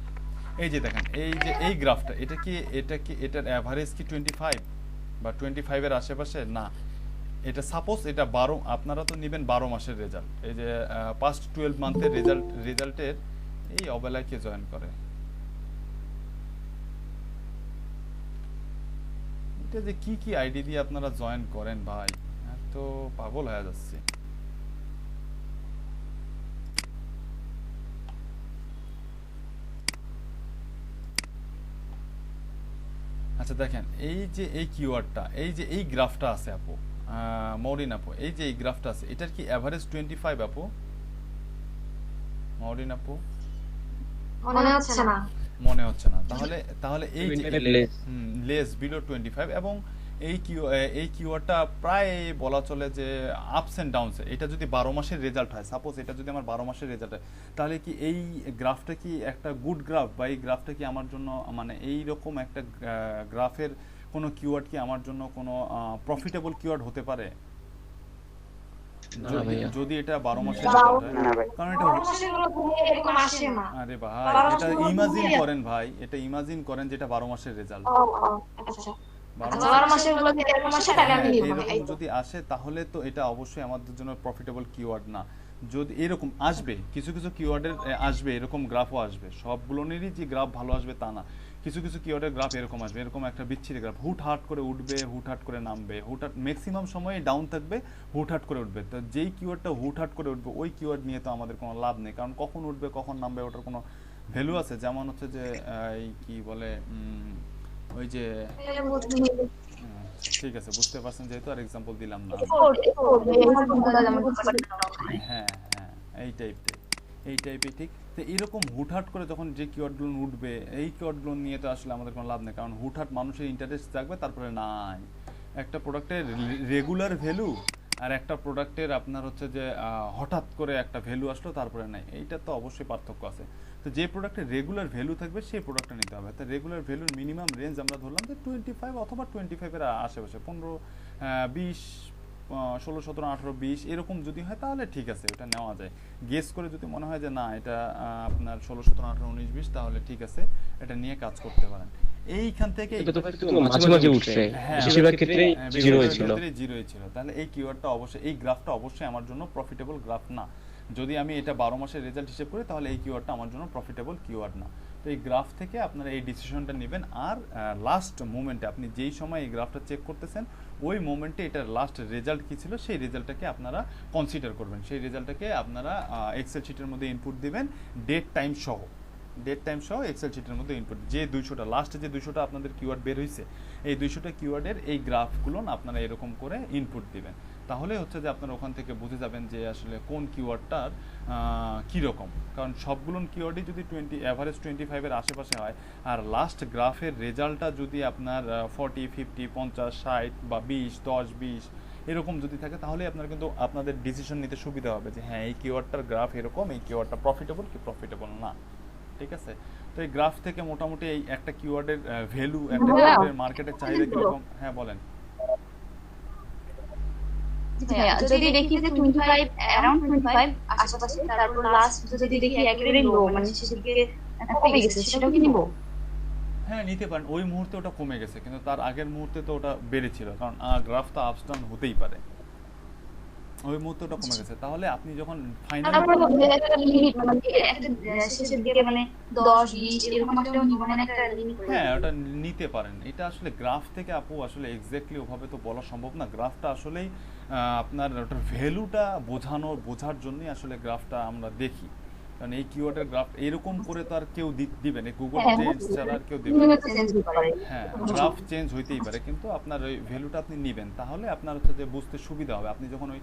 এই যে দেখেন, এই যে এই গ্রাফটা, এটা কি এটার অ্যাভারেজ কি 25 বা 25 এর আশেপাশে? না, এটা সাপোজ এটা 12, আপনারা তো নেবেন 12 মাসের রেজাল্ট। এই যে পাস্ট 12 মান্থের রেজাল্টের এই অবেলায় কে জয়েন করে? এটা যে কি আইডি দিয়ে আপনারা জয়েন করেন ভাই, এত পাগল হয়ে যাচ্ছে। আচ্ছা দেখেন, এই যে এই কিওয়ার্ডটা, এই যে এই গ্রাফটা আছে আপু, মরিন আপু, এই যে এই গ্রাফটা আছে, এটার কি এভারেজ 25 আপু? মরিন আপু মনে হচ্ছে না। মনে হচ্ছে না, তাহলে এই যে লেস বিলো 25, এবং এই কিওয়ার্ডটা প্রায় বলা চলে যে আপস এন্ড ডাউনস। এটা যদি 12 মাসের রেজাল্ট হয়, সাপোজ এটা যদি আমার 12 মাসের রেজাল্ট হয়, তাহলে কি এই গ্রাফটা কি একটা গুড গ্রাফ, বা এই গ্রাফটা কি আমার জন্য, মানে এই রকম একটা গ্রাফের কোনো কিওয়ার্ড কি আমার জন্য কোনো প্রফিটেবল কিওয়ার্ড হতে পারে যদি এটা 12 মাসের রেজাল্ট হয়? কারণ এটা এরকম আসে না। আরে ভাই, এটা ইমাজিন করেন ভাই, এটা ইমাজিন করেন যেটা 12 মাসের রেজাল্ট। আচ্ছা 12 মাসের গুলো 13 মাসে টাকা আমি নিব না। এরকম যদি আসে তাহলে তো এটা অবশ্যই আমাদের জন্য প্রফিটেবল কিওয়ার্ড না। যদি এরকম আসবে, কিছু কিওয়ার্ডের আসবে, এরকম গ্রাফও আসবে, সবগুলোরই যে গ্রাফ ভালো আসবে তা না। কিছু কিওয়ার্ডের গ্রাফ এরকম আসবে, এরকম একটা বিচ্ছিরি গ্রাফ, হুটহাট করে উঠবে, হুটহাট করে নামবে, হুটহাট ম্যাক্সিমাম সময় ডাউন থাকবে, হুটহাট করে উঠবে। তো যেই কিওয়ার্ডটা হুটহাট করে উঠবে, ওই কিওয়ার্ড নিয়ে তো আমাদের কোনো লাভ নেই, কারণ কখন উঠবে কখন নামবে ওটার কোনো ভ্যালু আছে? যেমন হচ্ছে যে এই কি বলে, ওই যে, ঠিক আছে বুঝতে পারছেন, যেহেতু আর এক্সাম্পল দিলাম না। হ্যাঁ এই টাইপের ঠিক। তো এরকম হুটহাট করে যখন যে কিওয়ার্ডগুলো উঠবে, এই কিওয়ার্ডগুলো নিয়ে তো আসলে আমাদের কোনো লাভ নেই, কারণ হুটহাট মানুষের ইন্টারেস্ট থাকবে, তারপরে নাই একটা প্রোডাক্টের রেগুলার ভ্যালু, আর একটা প্রোডাক্টের আপনার হচ্ছে যে হঠাৎ করে একটা ভ্যালু আসলো তারপরে নাই, এইটা তো অবশ্যই পার্থক্য আছে। তো যে প্রোডাক্টের রেগুলার ভ্যালু থাকবে সেই প্রোডাক্টটা নিতে হবে। তো রেগুলার ভ্যালুর মিনিমাম রেঞ্জ আমরা ধরলাম যে 25 অথবা 25-এর আশেপাশে, 15, 20, 16, 17, 18, 20 এরকম যদি হয় তাহলে ঠিক আছে, এটা নেওয়া যায়। গেস করে যদি মনে হয় যে না এটা আপনার 16, 17, 18, 19, 20, তাহলে ঠিক আছে, এটা নিয়ে কাজ করতে পারেন। এইখান থেকে মাঝে উঠছে, বেশিরভাগ ক্ষেত্রে জিরো হয়েছিল। তাহলে এই কিওয়ার্ডটা অবশ্যই, এই গ্রাফটা অবশ্যই আমার জন্য প্রফিটেবল গ্রাফ না। যদি আমি এটা 12 মাসের রেজাল্ট হিসেব করি, তাহলে এই কিওয়ার্ডটা আমার জন্য প্রফিটেবল কিওয়ার্ড না। তো এই গ্রাফ থেকে আপনারা এই ডিসিশনটা নেবেন, আর লাস্ট মোমেন্টে আপনি যেই সময় এই গ্রাফটা চেক করতেছেন, ওই মোমেন্টে এটার লাস্ট রেজাল্ট কী ছিল সেই রেজাল্টটাকে আপনারা কনসিডার করবেন। সেই রেজাল্টটাকে আপনারা এক্সেল শিটের মধ্যে ইনপুট দিবেন, ডেট টাইম সহ এক্সেল শিটের মধ্যে ইনপুট। যে 200টা লাস্টে যে 200টা আপনাদের কিওয়ার্ড বের হয়েছে, এই 200টা কিওয়ার্ডের এই গ্রাফগুলো আপনারা এরকম করে ইনপুট দিবেন। তাহলে হচ্ছে যে আপনারা ওখান থেকে বুঝে যাবেন যে আসলে কোন কিওয়ার্ডটার কীরকম। কারণ সবগুলো কিওয়ার্ডই যদি অ্যাভারেজ 25-এর আশেপাশে হয়, আর লাস্ট গ্রাফের রেজাল্টটা যদি আপনার 40, 50, 50, 60 বা 20, 10, 20 এরকম যদি থাকে, তাহলে আপনার কিন্তু আপনাদের ডিসিশন নিতে সুবিধা হবে যে হ্যাঁ এই কিওয়ার্ডটার গ্রাফ এরকম, এই কিওয়ার্ডটা প্রফিটেবল কি প্রফিটেবল না। ঠিক আছে, তো এই গ্রাফ থেকে মোটামুটি এই একটা কিওয়ার্ডের ভ্যালু, একটা কিওয়ার্ডের মার্কেটের চাহিদা কিরকম, হ্যাঁ বলেন। যদি দেখি যে 25 अराउंड 25 আশেপাশে, তারপর লাস্ট যদি দেখি একেবারে লো, মানে শেষের দিকে কমে গেছে, সেটাও কি নিব? হ্যাঁ নিতে পারেন, ওই মুহূর্তে ওটা কমে গেছে, কিন্তু তার আগের মুহূর্তে তো ওটা বেড়েছিল, কারণ গ্রাফ তো আপস ডাউন হতেই পারে। ওই মুহূর্তে ওটা কমে গেছে, তাহলে আপনি যখন ফাইনাল শেষের দিকে মানে 10, 20 এরকম একটা নিব, মানে একটা লিমিট। হ্যাঁ ওটা নিতে পারেন। এটা আসলে গ্রাফ থেকে আপু আসলে এক্স্যাক্টলি ওভাবে তো বলা সম্ভব না। গ্রাফটা আসলেই আপনার ওটার ভ্যালুটা বোঝার জন্যই আসলে গ্রাফটা আমরা দেখি, কারণ এই কিওয়ার্ডের গ্রাফ এরকম করে তো আর কেউ দিবে না, গুগল চেঞ্জ ছাড়া আর কেউ দিবে না। হ্যাঁ গ্রাফ চেঞ্জ হইতেই পারে, কিন্তু আপনার ওই ভ্যালুটা আপনি নেবেন, তাহলে আপনার হচ্ছে যে বুঝতে সুবিধা হবে। আপনি যখন ওই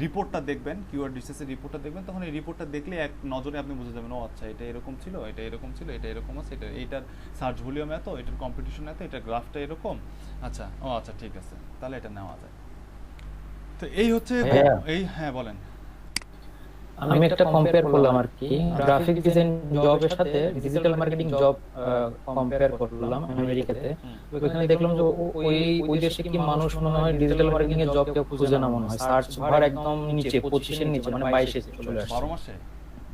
রিপোর্টটা দেখবেন, কিওয়ার্ড রিসার্চের রিপোর্টটা দেখবেন, তখন এই রিপোর্টটা দেখলে এক নজরে আপনি বুঝে যাবেন, ও আচ্ছা এটা এরকম ছিল, এটা এরকম ছিল, এটা এরকম আছে, এটার সার্চ ভলিউম এত, এটার কম্পিটিশন এত, এটার গ্রাফটা এরকম, আচ্ছা ও আচ্ছা ঠিক আছে, তাহলে এটা নেওয়া যায়। তো এই হচ্ছে এই, হ্যাঁ বলেন। আমি একটা কম্পেয়ার করলাম আর কি, গ্রাফিক ডিজাইন জবের সাথে ডিজিটাল মার্কেটিং জব কম্পেয়ার করলাম আমেরিকাতে। ওইখানে দেখলাম যে ওই ওই দেশে কি মানুষ মনে হয় ডিজিটাল মার্কেটিং এর জব কেউ খুঁজে না মনে হয়, সার্চ বার একদম নিচে 25 এর নিচে, মানে 22 এ চলে আসছে 12 মাসে,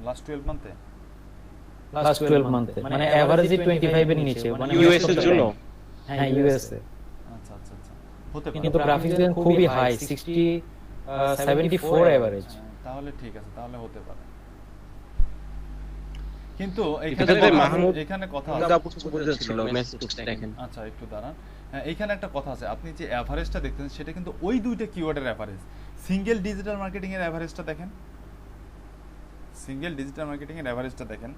লাস্ট 12 মান্থে। লাস্ট 12 মান্থে, মানে এভারেজে 25 এর নিচে, মানে ইউএস এর জন্য। হ্যাঁ ইউএস এ। আচ্ছা আচ্ছা আচ্ছা, হতে পারে। কিন্তু গ্রাফিক ডিজাইন খুবই হাই, 74 এভারেজ। তাহলে ঠিক আছে, তাহলে হতে পারে। কিন্তু এটাতে এখানে কথা মাহমুদ আছে। আপু কিছু বলতে যাচ্ছিল, মেসেজ দেখেন। আচ্ছা একটু দাঁড়ান। হ্যাঁ, এইখানে একটা কথা আছে, আপনি যে এভারেজটা দেখতেছেন সেটা কিন্তু ওই দুইটা কিওয়ার্ডের এভারেজ। সিঙ্গেল ডিজিটাল মার্কেটিং এর এভারেজটা দেখেন, সিঙ্গেল ডিজিটাল মার্কেটিং এর এভারেজটা দেখেন।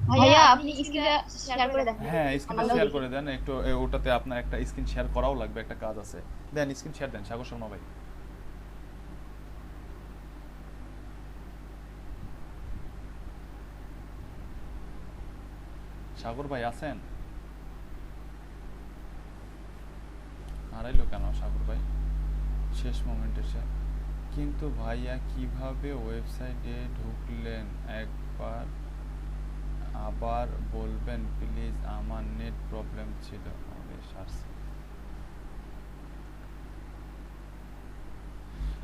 ভাইয়া আপনি স্ক্রিনে শেয়ার করে দেখেন। হ্যাঁ, স্ক্রিন শেয়ার করে দেন একটু, ওটাতে আপনার একটা স্ক্রিন শেয়ার করাও লাগবে, একটা কাজ আছে। দেন স্ক্রিন শেয়ার দেন সাগর শর্মা ভাই। সাগর ভাই আছেন? হারাইলো কেন সাগর ভাই শেষ মোমেন্টে এসে? কিন্তু ভাইয়া কিভাবে ওয়েবসাইটে ঢুকলেন একবার আবার বলবেন প্লিজ, আমার নেট প্রবলেম ছিল।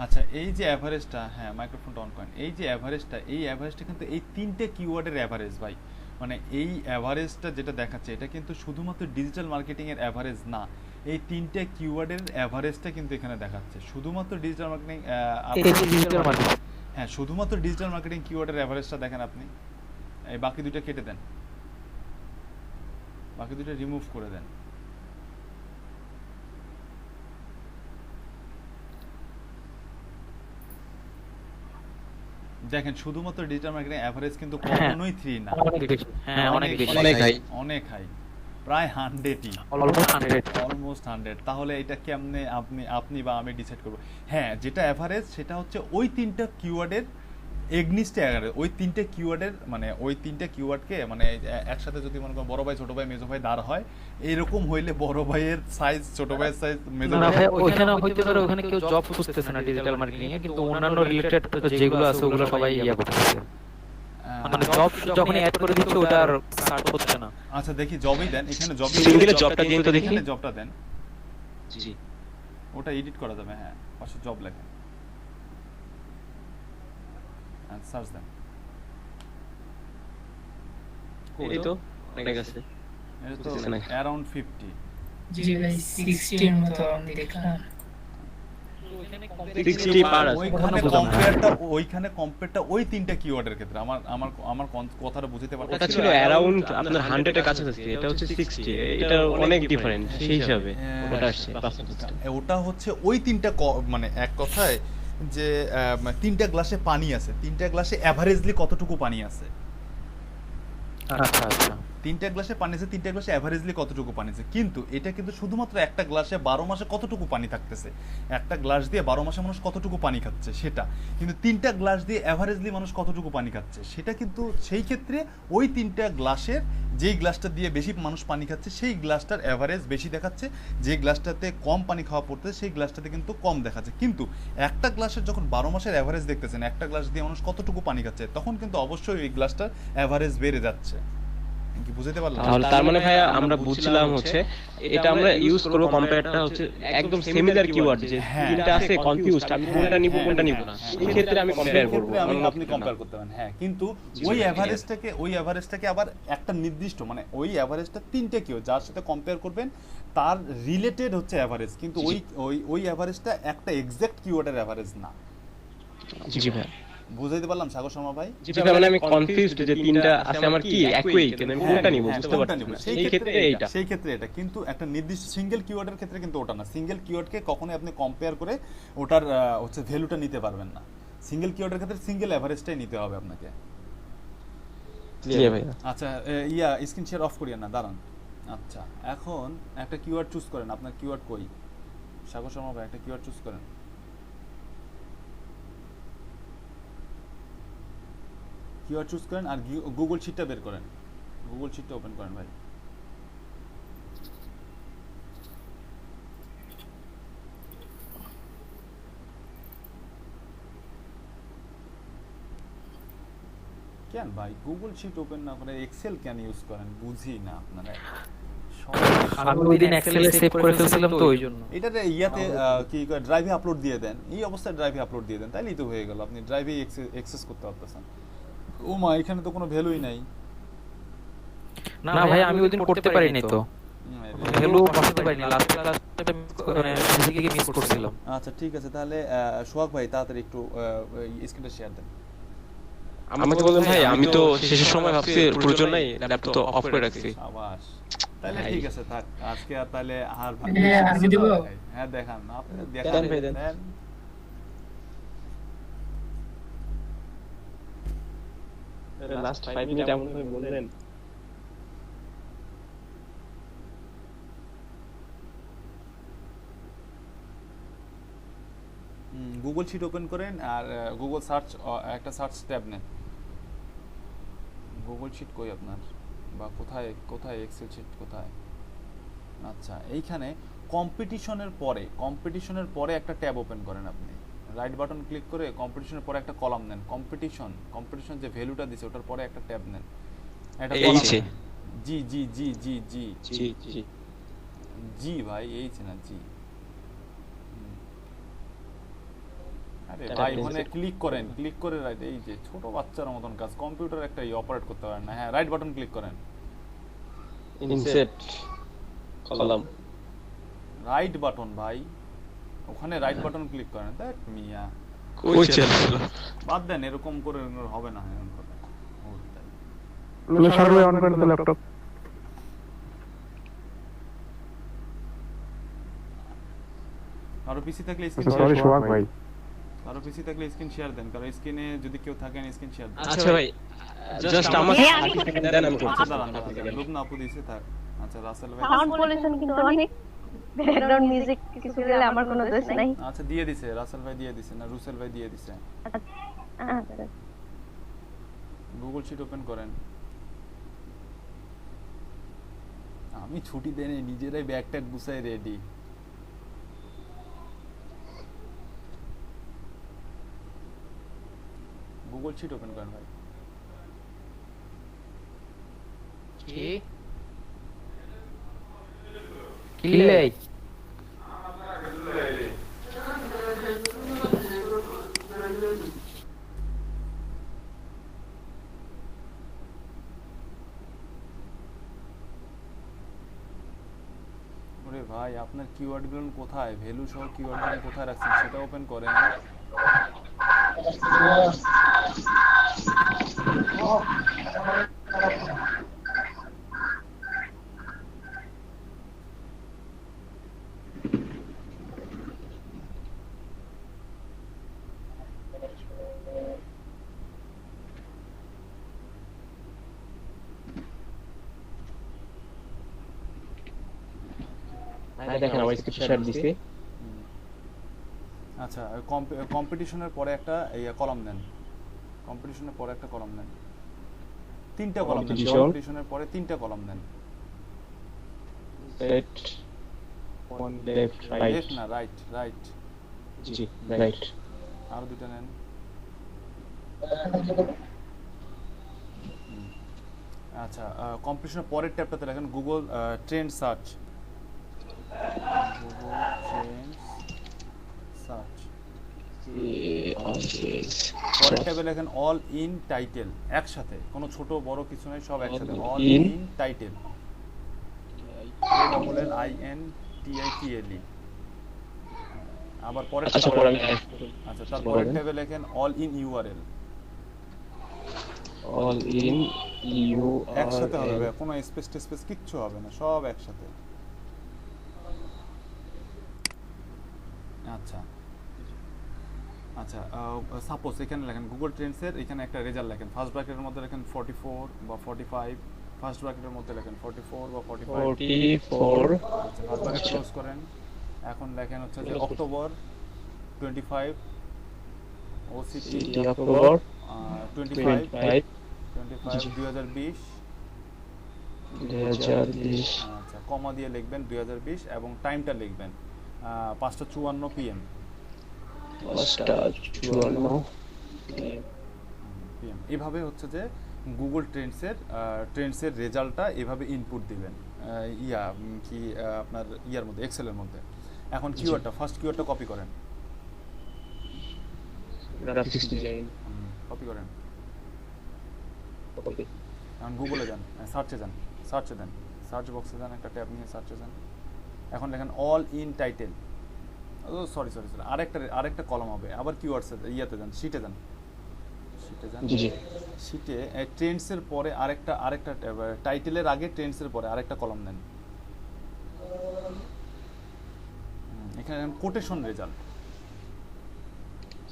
আচ্ছা, এই যে এভারেজটা, হ্যাঁ মাইক্রোফোনটা অন করেন। এই যে এভারেজটা, এই এভারেজটা কিন্তু এই তিনটে কিওয়ার্ডের এভারেজ ভাই। মানে এই এভারেজটা যেটা দেখাচ্ছে এটা কিন্তু শুধুমাত্র ডিজিটাল মার্কেটিং এর এভারেজ না, এই তিনটে কিওয়ার্ডের এভারেজটা কিন্তু এখানে দেখাচ্ছে। শুধুমাত্র ডিজিটাল মার্কেটিং, হ্যাঁ শুধুমাত্র ডিজিটাল মার্কেটিং কিওয়ার্ডের এভারেজটা দেখেন আপনি। এই বাকি দুটো কেটে দেন, বাকি দুটো রিমুভ করে দেন। দেখেন শুধুমাত্র ডিজিটাল মার্কেটিং এভারেজ কিন্তু কখনোই 3 না, অনেক হাই, প্রায় 100ই, অলমোস্ট 100। তাহলে এটা কেমনে আপনি বা আমি ডিসাইড করব? হ্যাঁ, যেটা এভারেজ সেটা হচ্ছে ওই তিনটা কিওয়ার্ডের এগনিস্টে, ওই তিনটে কিওয়ার্ডের, মানে ওই তিনটে কিওয়ার্ডকে মানে একসাথে যদি মনে করেন বড় ভাই ছোট ভাই মেজো ভাই দাঁড় হয়, এরকম হইলে বড় ভাইয়ের সাইজ ছোট ভাইয়ের সাইজ মেজো ভাই, ওখানে হইতে পারে ওখানে কেউ জব খুঁজতেছে না ডিজিটাল মার্কেটিং এ, কিন্তু অন্যান্য রিলেটেড যেগুলো আছে ওগুলো সবাই ইয়া করতেছে, মানে জব যখন অ্যাড করে দিচ্ছে ওটা আর সার্চ হচ্ছে না। আচ্ছা দেখি জবই দেন, এখানে জবই সিঙ্গেলে জবটা দিন তো দেখি। এখানে জবটা দেন, জি ওটা এডিট করা যাবে। হ্যাঁ, পাশে জব লেখেন, সার্চ দেন। এই তো অনেক আছে, এটা তো অ্যারাউন্ড 50। জি ভাই 60 এর মতো আমি দেখলাম। 60 পার আছে। ওইখানে কম্পেয়ারটা ওই তিনটা কিওয়ার্ডের ক্ষেত্রে আমার কথাটা বুঝতে পারছেন? এটা ছিল অ্যারাউন্ড আপনার 100 এর কাছাকাছি, এটা হচ্ছে 60, এটা অনেক ডিফারেন্ট সেই হিসাবে ওটা আসছে। ওটা হচ্ছে ওই তিনটা মানে এক কথায় যে তিনটা গ্লাসে পানি আছে, তিনটা গ্লাসে এভারেজলি কতটুকু পানি আছে, আচ্ছা আচ্ছা, তিনটা গ্লাসে পানি আছে, তিনটা গ্লাসে এভারেজলি কতটুকু পানি আছে। কিন্তু এটা কিন্তু শুধুমাত্র একটা গ্লাসে 12 মাসে কতটুকু পানি থাকতেছে, একটা গ্লাস দিয়ে 12 মাসে মানুষ কতটুকু পানি খাচ্ছে সেটা, কিন্তু তিনটা গ্লাস দিয়ে এভারেজলি মানুষ কতটুকু পানি খাচ্ছে সেটা কিন্তু সেই ক্ষেত্রে ওই তিনটা গ্লাসের যেই গ্লাসটা দিয়ে বেশি মানুষ পানি খাচ্ছে সেই গ্লাসটার এভারেজ বেশি দেখাচ্ছে, যে গ্লাসটাতে কম পানি খাওয়া পড়তেছে সেই গ্লাসটাতে কিন্তু কম দেখাচ্ছে। কিন্তু একটা গ্লাসের যখন 12 মাসের এভারেজ দেখতেছেন, একটা গ্লাস দিয়ে মানুষ কতটুকু পানি খাচ্ছে, তখন কিন্তু অবশ্যই ওই গ্লাসটার এভারেজ বেড়ে যাচ্ছে। কি বুঝতে পারলাম? তাহলে তার মানে ভাইয়া আমরা বুঝলাম হচ্ছে এটা আমরা ইউজ করব কম্পেয়ারটা হচ্ছে একদম সিমিলার কিওয়ার্ড, যে তিনটা আছে কনফিউজড আমি কোনটা নিব কোনটা নিব না, এই ক্ষেত্রে আমি কম্পেয়ার করব, আপনি কম্পেয়ার করতে পারেন। হ্যাঁ, কিন্তু ওই এভারেজটাকে আবার একটা নির্দিষ্ট, মানে ওই এভারেজটা তিনটে কিওয়ার্ড যার সাথে কম্পেয়ার করবেন তার রিলেটেড হচ্ছে এভারেজ, কিন্তু ওই এভারেজটা একটা এক্সাক্ট কিওয়ার্ডের এভারেজ না। জি ভাই, বুঝাইতে পারলাম সাগর শর্মা ভাই? যেটা মানে আমি কনফিউজড যে তিনটা আছে আমার কি একই, কিন্তু আমি কোনটা নিব বুঝতে পারছি না, সেই ক্ষেত্রে এটা, কিন্তু একটা নির্দিষ্ট সিঙ্গেল কিওয়ার্ডের ক্ষেত্রে কিন্তু ওটা না। সিঙ্গেল কিওয়ার্ডকে কখনোই আপনি কম্পেয়ার করে ওটার হচ্ছে ভ্যালুটা নিতে পারবেন না। সিঙ্গেল কিওয়ার্ডের ক্ষেত্রে সিঙ্গেল এভারেজটাই নিতে হবে আপনাকে। জি ভাই। আচ্ছা, স্ক্রিন শেয়ার অফ করিয়েন না, দাঁড়ান। আচ্ছা, এখন একটা কিওয়ার্ড চুজ করেন, আপনার কিওয়ার্ড কই সাগর শর্মা ভাই? একটা কিওয়ার্ড চুজ করেন, কিওয়ার্ড চুজ করেন আর গুগল শিটটা বের করেন, গুগল শিটটা ওপেন করেন ভাই। কেন ভাই গুগল শিট ওপেন না করে এক্সেল কেন ইউজ করেন বুঝি না আপনারা। আমি ওই দিন এক্সেলে সেভ করে ফেলছিলাম তো ওই জন্য। এটাতে ইয়াতে কি করে ড্রাইভে আপলোড দিয়ে দেন, এই অবস্থায় ড্রাইভে আপলোড দিয়ে দেন, তাইলেই তো হয়ে গেল, আপনি ড্রাইভে অ্যাক্সেস করতে পারতেছেন। ও মা, এখানে তো কোনো ভ্যালুই নাই। না ভাই আমি ওই দিন করতে পারিনি তো, ভ্যালু বসাতে পারিনি, লাস্ট ক্লাসটা ফিজিক্যালি মিস করছিলাম। আচ্ছা ঠিক আছে, তাহলে সোহাগ ভাই তাড়াতাড়ি একটু স্ক্রিনটা শেয়ার দেন। আমাকে বললেন ভাই আমি তো শেষের সময় ভাবছি প্রয়োজন নাই, ল্যাপটপ তো অফ করে রাখছি। আবাস তাহলে ঠিক আছে থাক, আজকে আর তাহলে আর আমি দিব। হ্যাঁ দেখান, আপনি দেন ভাই, দেন। দেন। লাস্ট 5 মিনিট এমন ভাবে বললেন। গুগল শিট ওপেন করেন আর গুগল সার্চ, একটা সার্চ ট্যাব নেন। গুগল শিট কই আপনার, বা কোথায় কোথায় এক্সেল শিট কোথায়? আচ্ছা এইখানে কম্পিটিশনের পরে একটা ট্যাব ওপেন করেন আপনি, রাইট বাটন ক্লিক করে কম্পিটিশনের পরে একটা কলাম নেন, কম্পিটিশন যে ভ্যালুটা দিছে ওটার পরে একটা ট্যাব নেন, একটা কলাম। জি জি জি জি জি জি জি জি ভাই এইছে না জি। আরে ভাই ওখানে ক্লিক করে রাইট, এই যে ছোট বাচ্চার মতন কাজ, কম্পিউটার একটা অপারেট করতে পারেন না। হ্যাঁ রাইট বাটন ক্লিক করেন, ইনসার্ট কলাম, রাইট বাটন ভাই, ওখানে রাইট বাটন ক্লিক করেন। দেখ মিয়া কই চল বাদ দেন, এরকম করে হবে না। এরকম করে সার্ভে অন করেন তো ল্যাপটপ। কারো পিসি থাকলে স্ক্রিন সরি সোহাগ ভাই, কারো পিসি থাকলে স্ক্রিন শেয়ার দেন, কারো স্ক্রিনে যদি কেউ থাকেন স্ক্রিন শেয়ার দেন। আচ্ছা ভাই জাস্ট আমাকে দেন, আমি আচ্ছা করছি। দাঁড়ান লুবনা আপু দিছে থাক। আচ্ছা রাসেল ভাই, সাউন্ড বলেছেন কিন্তু অনেক ব্যাকগ্রাউন্ড মিউজিক কিছু গেলে আমার কোনো দোষ নাই। আচ্ছা দিয়ে দিছে, রাসেল ভাই দিয়ে দিছে না রুসেল ভাই দিয়ে দিছে। আচ্ছা গুগল শিট ওপেন করেন। আমি ছুটি দেই নাই, নিজেরাই ব্যাগ ট্যাগ গুছাই রেডি। গুগল শিট ওপেন করেন ভাই। কি লাই ওরে ভাই আপনার কিওয়ার্ড গুলো কোথায়, ভ্যালু সহ কিওয়ার্ড গুলো কোথায় রাখছেন সেটা ওপেন করেন। ভাই দেখেন আমার স্ক্রিন শেয়ার দিছি। আচ্ছা কম্পিটিশনের পরে একটা কলাম নেন, কম্পিটিশনের পরে একটা কলাম নেন, তিনটা কলাম নেন, কম্পিটিশনের পরে তিনটা কলাম নেন। Set one left right, left না রাইট, রাইট জি রাইট। আর দুটো নেন। আচ্ছা কম্পিটিশনের পরের ট্যাবটাতে লেখেন Google trend search, Google trend search. পরের ট্যাবে লেখেন অল ইন টাইটেল, একসাথে, কোনো ছোট বড় কিছু নাই, সব একসাথে, অল ইন টাইটেল, বলেন INTITLE। আবার পরের আচ্ছা তারপরের ট্যাবে লেখেন all in URL, all in U একসাথে হবে, কোনো স্পেস কিচ্ছু হবে না, সব একসাথে। আচ্ছা আচ্ছা সাপোজ এখানে লেখেন গুগল ট্রেন্ডসের, এখানে একটা রেজাল্ট লেখেন, ফার্স্ট ব্র্যাকেটের মধ্যে লেখেন 44 বা 45, ফার্স্ট ব্র্যাকেটের মধ্যে লেখেন 44 বা 45। আচ্ছা ফার্স্ট ব্র্যাকেট ক্লোজ করেন। এখন লেখেন হচ্ছে যে অক্টোবর 25, OCT অক্টোবর 25 2020। আচ্ছা কমা দিয়ে লিখবেন 2020 এবং টাইমটা লিখবেন 5:54 PM। PM এভাবে হচ্ছে যে গুগল ট্রেন্ডসের রেজাল্টটা এভাবে ইনপুট দিবেন আপনার ইয়ার মধ্যে এক্সেলের মধ্যে। এখন কিওয়ার্ডটা ফার্স্ট কিওয়ার্ডটা কপি করেন, গ্রাফিক্স ডিজাইন কপি করেন। এখন গুগলে যান, সার্চে দেন, সার্চ বক্সে যান, একটা ট্যাব নিয়ে সার্চে যান। এখন দেখেন অল ইন টাইটেল, সরি আরেকটা কলম হবে, আবার কিওয়ার্ডস ইয়াতে যান, শিটে যান, শিটে ট্রেন্ডসের পরে আরেকটা টাইটেলের আগে ট্রেন্ডসের পরে আরেকটা কলম নেন। এখানে কোটেশন রেজাল্ট,